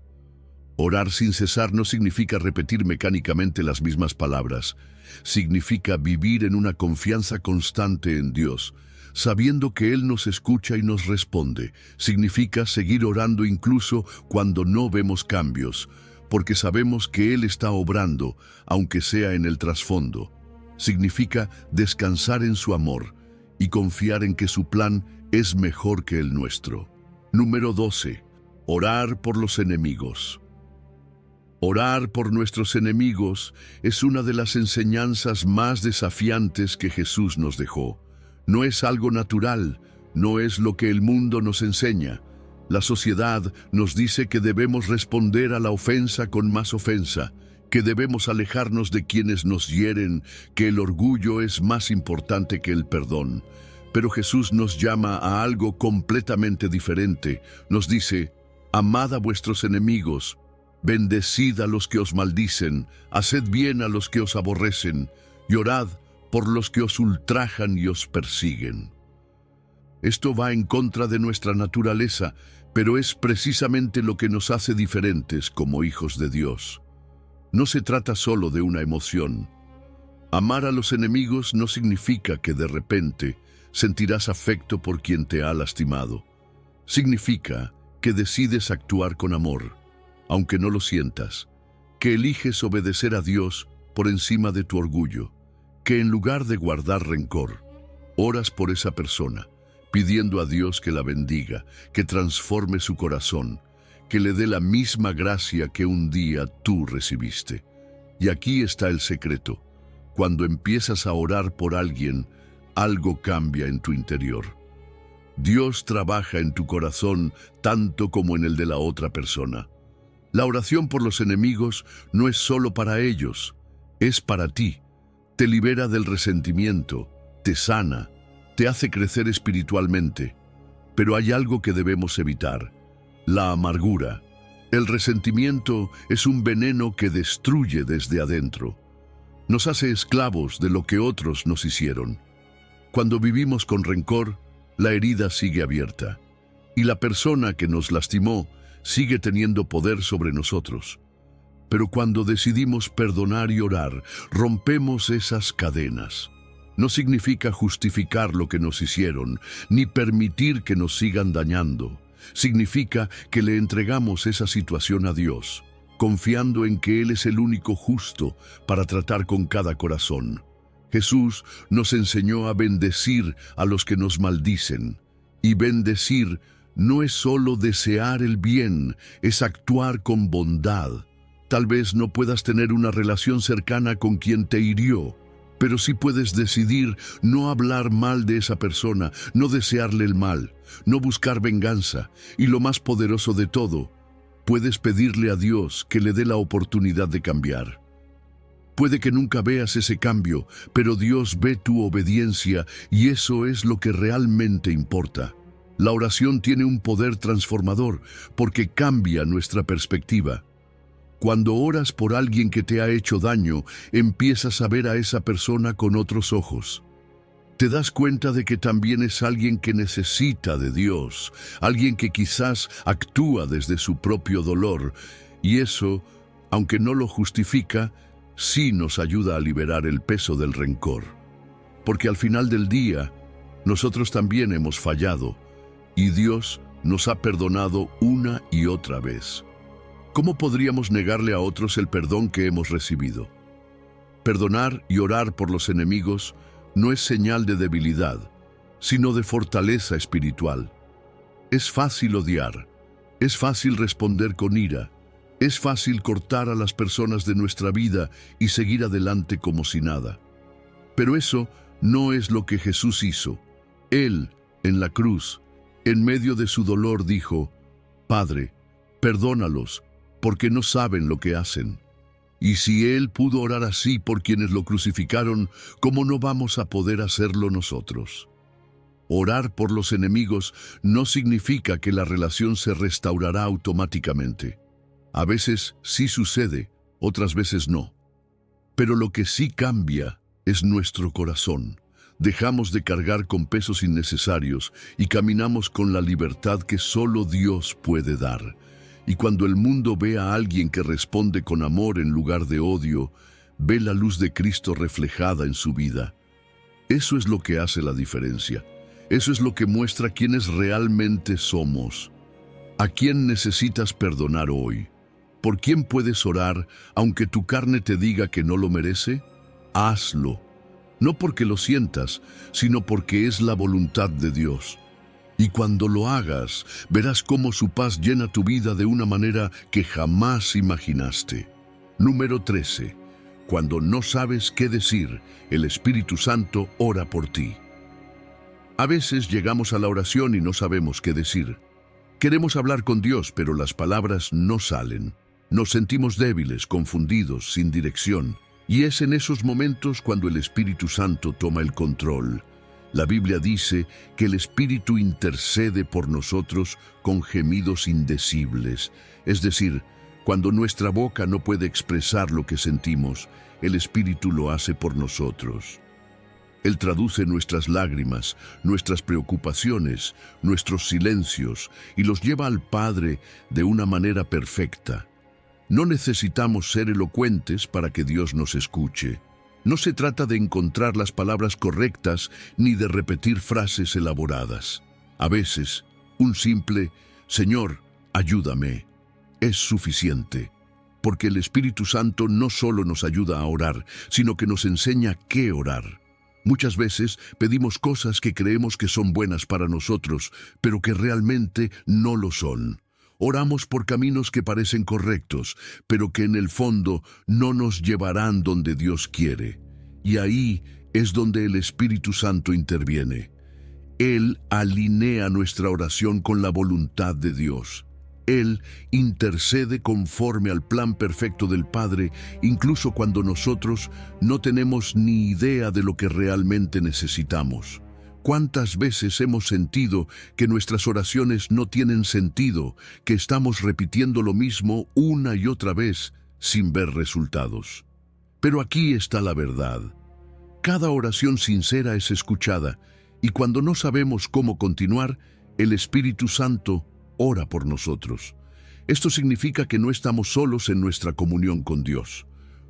Orar sin cesar no significa repetir mecánicamente las mismas palabras. Significa vivir en una confianza constante en Dios, sabiendo que Él nos escucha y nos responde. Significa seguir orando incluso cuando no vemos cambios, porque sabemos que Él está obrando, aunque sea en el trasfondo. Significa descansar en su amor y confiar en que su plan es mejor que el nuestro. Número 12. Orar por los enemigos. Orar por nuestros enemigos es una de las enseñanzas más desafiantes que Jesús nos dejó. No es algo natural, no es lo que el mundo nos enseña. La sociedad nos dice que debemos responder a la ofensa con más ofensa, que debemos alejarnos de quienes nos hieren, que el orgullo es más importante que el perdón. Pero Jesús nos llama a algo completamente diferente. Nos dice, amad a vuestros enemigos, bendecid a los que os maldicen, haced bien a los que os aborrecen, y orad por los que os ultrajan y os persiguen. Esto va en contra de nuestra naturaleza, pero es precisamente lo que nos hace diferentes como hijos de Dios. No se trata solo de una emoción. Amar a los enemigos no significa que de repente sentirás afecto por quien te ha lastimado. Significa que decides actuar con amor, aunque no lo sientas, que eliges obedecer a Dios por encima de tu orgullo, que en lugar de guardar rencor, oras por esa persona, pidiendo a Dios que la bendiga, que transforme su corazón, que le dé la misma gracia que un día tú recibiste. Y aquí está el secreto. Cuando empiezas a orar por alguien, algo cambia en tu interior. Dios trabaja en tu corazón tanto como en el de la otra persona. La oración por los enemigos no es solo para ellos, es para ti. Te libera del resentimiento, te sana, te hace crecer espiritualmente. Pero hay algo que debemos evitar: la amargura. El resentimiento es un veneno que destruye desde adentro. Nos hace esclavos de lo que otros nos hicieron. Cuando vivimos con rencor, la herida sigue abierta, y la persona que nos lastimó sigue teniendo poder sobre nosotros. Pero cuando decidimos perdonar y orar, rompemos esas cadenas. No significa justificar lo que nos hicieron, ni permitir que nos sigan dañando. Significa que le entregamos esa situación a Dios, confiando en que Él es el único justo para tratar con cada corazón. Jesús nos enseñó a bendecir a los que nos maldicen. Y bendecir no es solo desear el bien, es actuar con bondad. Tal vez no puedas tener una relación cercana con quien te hirió, pero sí puedes decidir no hablar mal de esa persona, no desearle el mal, no buscar venganza, y lo más poderoso de todo, puedes pedirle a Dios que le dé la oportunidad de cambiar. Puede que nunca veas ese cambio, pero Dios ve tu obediencia y eso es lo que realmente importa. La oración tiene un poder transformador porque cambia nuestra perspectiva. Cuando oras por alguien que te ha hecho daño, empiezas a ver a esa persona con otros ojos. Te das cuenta de que también es alguien que necesita de Dios, alguien que quizás actúa desde su propio dolor, y eso, aunque no lo justifica, sí nos ayuda a liberar el peso del rencor. Porque al final del día, nosotros también hemos fallado, y Dios nos ha perdonado una y otra vez. ¿Cómo podríamos negarle a otros el perdón que hemos recibido? Perdonar y orar por los enemigos no es señal de debilidad, sino de fortaleza espiritual. Es fácil odiar, es fácil responder con ira, es fácil cortar a las personas de nuestra vida y seguir adelante como si nada. Pero eso no es lo que Jesús hizo. Él, en la cruz, en medio de su dolor, dijo: Padre, perdónalos, porque no saben lo que hacen. Y si Él pudo orar así por quienes lo crucificaron, ¿cómo no vamos a poder hacerlo nosotros? Orar por los enemigos no significa que la relación se restaurará automáticamente. A veces sí sucede, otras veces no. Pero lo que sí cambia es nuestro corazón. Dejamos de cargar con pesos innecesarios y caminamos con la libertad que solo Dios puede dar. Y cuando el mundo ve a alguien que responde con amor en lugar de odio, ve la luz de Cristo reflejada en su vida. Eso es lo que hace la diferencia. Eso es lo que muestra quiénes realmente somos. ¿A quién necesitas perdonar hoy? ¿Por quién puedes orar aunque tu carne te diga que no lo merece? Hazlo. No porque lo sientas, sino porque es la voluntad de Dios. Y cuando lo hagas, verás cómo su paz llena tu vida de una manera que jamás imaginaste. Número 13. Cuando no sabes qué decir, el Espíritu Santo ora por ti. A veces llegamos a la oración y no sabemos qué decir. Queremos hablar con Dios, pero las palabras no salen. Nos sentimos débiles, confundidos, sin dirección. Y es en esos momentos cuando el Espíritu Santo toma el control. La Biblia dice que el Espíritu intercede por nosotros con gemidos indecibles. Es decir, cuando nuestra boca no puede expresar lo que sentimos, el Espíritu lo hace por nosotros. Él traduce nuestras lágrimas, nuestras preocupaciones, nuestros silencios y los lleva al Padre de una manera perfecta. No necesitamos ser elocuentes para que Dios nos escuche. No se trata de encontrar las palabras correctas ni de repetir frases elaboradas. A veces, un simple «Señor, ayúdame» es suficiente, porque el Espíritu Santo no solo nos ayuda a orar, sino que nos enseña qué orar. Muchas veces pedimos cosas que creemos que son buenas para nosotros, pero que realmente no lo son. Oramos por caminos que parecen correctos, pero que en el fondo no nos llevarán donde Dios quiere. Y ahí es donde el Espíritu Santo interviene. Él alinea nuestra oración con la voluntad de Dios. Él intercede conforme al plan perfecto del Padre, incluso cuando nosotros no tenemos ni idea de lo que realmente necesitamos. ¿Cuántas veces hemos sentido que nuestras oraciones no tienen sentido, que estamos repitiendo lo mismo una y otra vez sin ver resultados? Pero aquí está la verdad. Cada oración sincera es escuchada, y cuando no sabemos cómo continuar, el Espíritu Santo ora por nosotros. Esto significa que no estamos solos en nuestra comunión con Dios.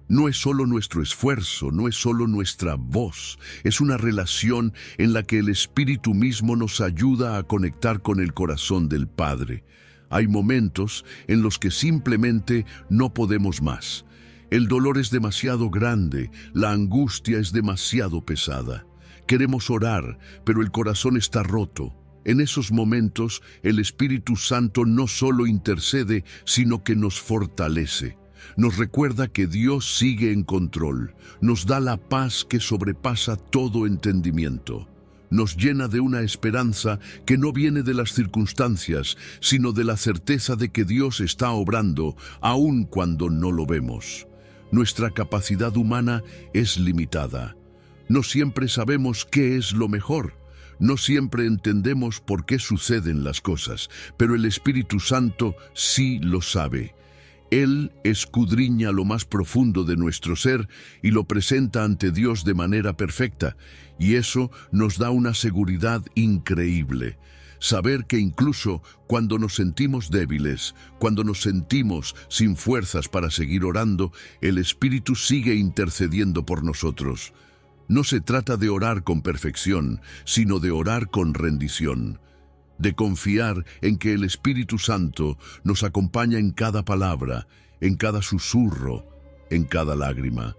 No es solo nuestro esfuerzo, no es solo nuestra voz, es una relación en la que el Espíritu mismo nos ayuda a conectar con el corazón del Padre. Hay momentos en los que simplemente no podemos más. El dolor es demasiado grande, la angustia es demasiado pesada. Queremos orar, pero el corazón está roto. En esos momentos, el Espíritu Santo no solo intercede, sino que nos fortalece. Nos recuerda que Dios sigue en control, nos da la paz que sobrepasa todo entendimiento. Nos llena de una esperanza que no viene de las circunstancias, sino de la certeza de que Dios está obrando, aun cuando no lo vemos. Nuestra capacidad humana es limitada. No siempre sabemos qué es lo mejor. No siempre entendemos por qué suceden las cosas, pero el Espíritu Santo sí lo sabe. Él escudriña lo más profundo de nuestro ser y lo presenta ante Dios de manera perfecta, y eso nos da una seguridad increíble. Saber que incluso cuando nos sentimos débiles, cuando nos sentimos sin fuerzas para seguir orando, el Espíritu sigue intercediendo por nosotros. No se trata de orar con perfección, sino de orar con rendición, de confiar en que el Espíritu Santo nos acompaña en cada palabra, en cada susurro, en cada lágrima.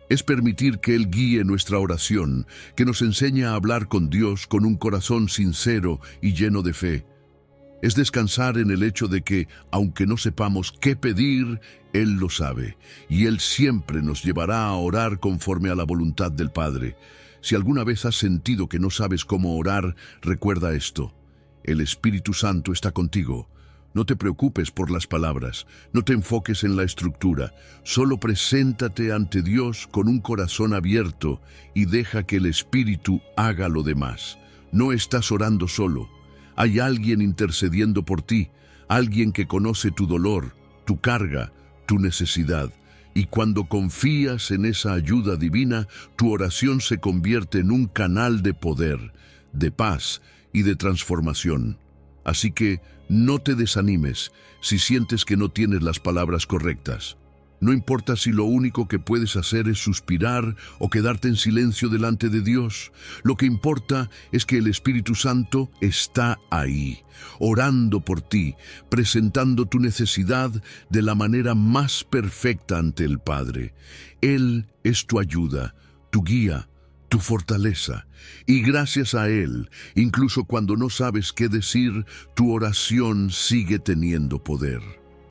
Es permitir que Él guíe nuestra oración, que nos enseñe a hablar con Dios con un corazón sincero y lleno de fe. Es descansar en el hecho de que, aunque no sepamos qué pedir, Él lo sabe, y Él siempre nos llevará a orar conforme a la voluntad del Padre. Si alguna vez has sentido que no sabes cómo orar, recuerda esto. El Espíritu Santo está contigo. No te preocupes por las palabras, no te enfoques en la estructura, solo preséntate ante Dios con un corazón abierto y deja que el Espíritu haga lo demás. No estás orando solo. Hay alguien intercediendo por ti, alguien que conoce tu dolor, tu carga, tu necesidad. Y cuando confías en esa ayuda divina, tu oración se convierte en un canal de poder, de paz y de transformación. Así que no te desanimes si sientes que no tienes las palabras correctas. No importa si lo único que puedes hacer es suspirar o quedarte en silencio delante de Dios. Lo que importa es que el Espíritu Santo está ahí, orando por ti, presentando tu necesidad de la manera más perfecta ante el Padre. Él es tu ayuda, tu guía, tu fortaleza, y gracias a Él, incluso cuando no sabes qué decir, tu oración sigue teniendo poder.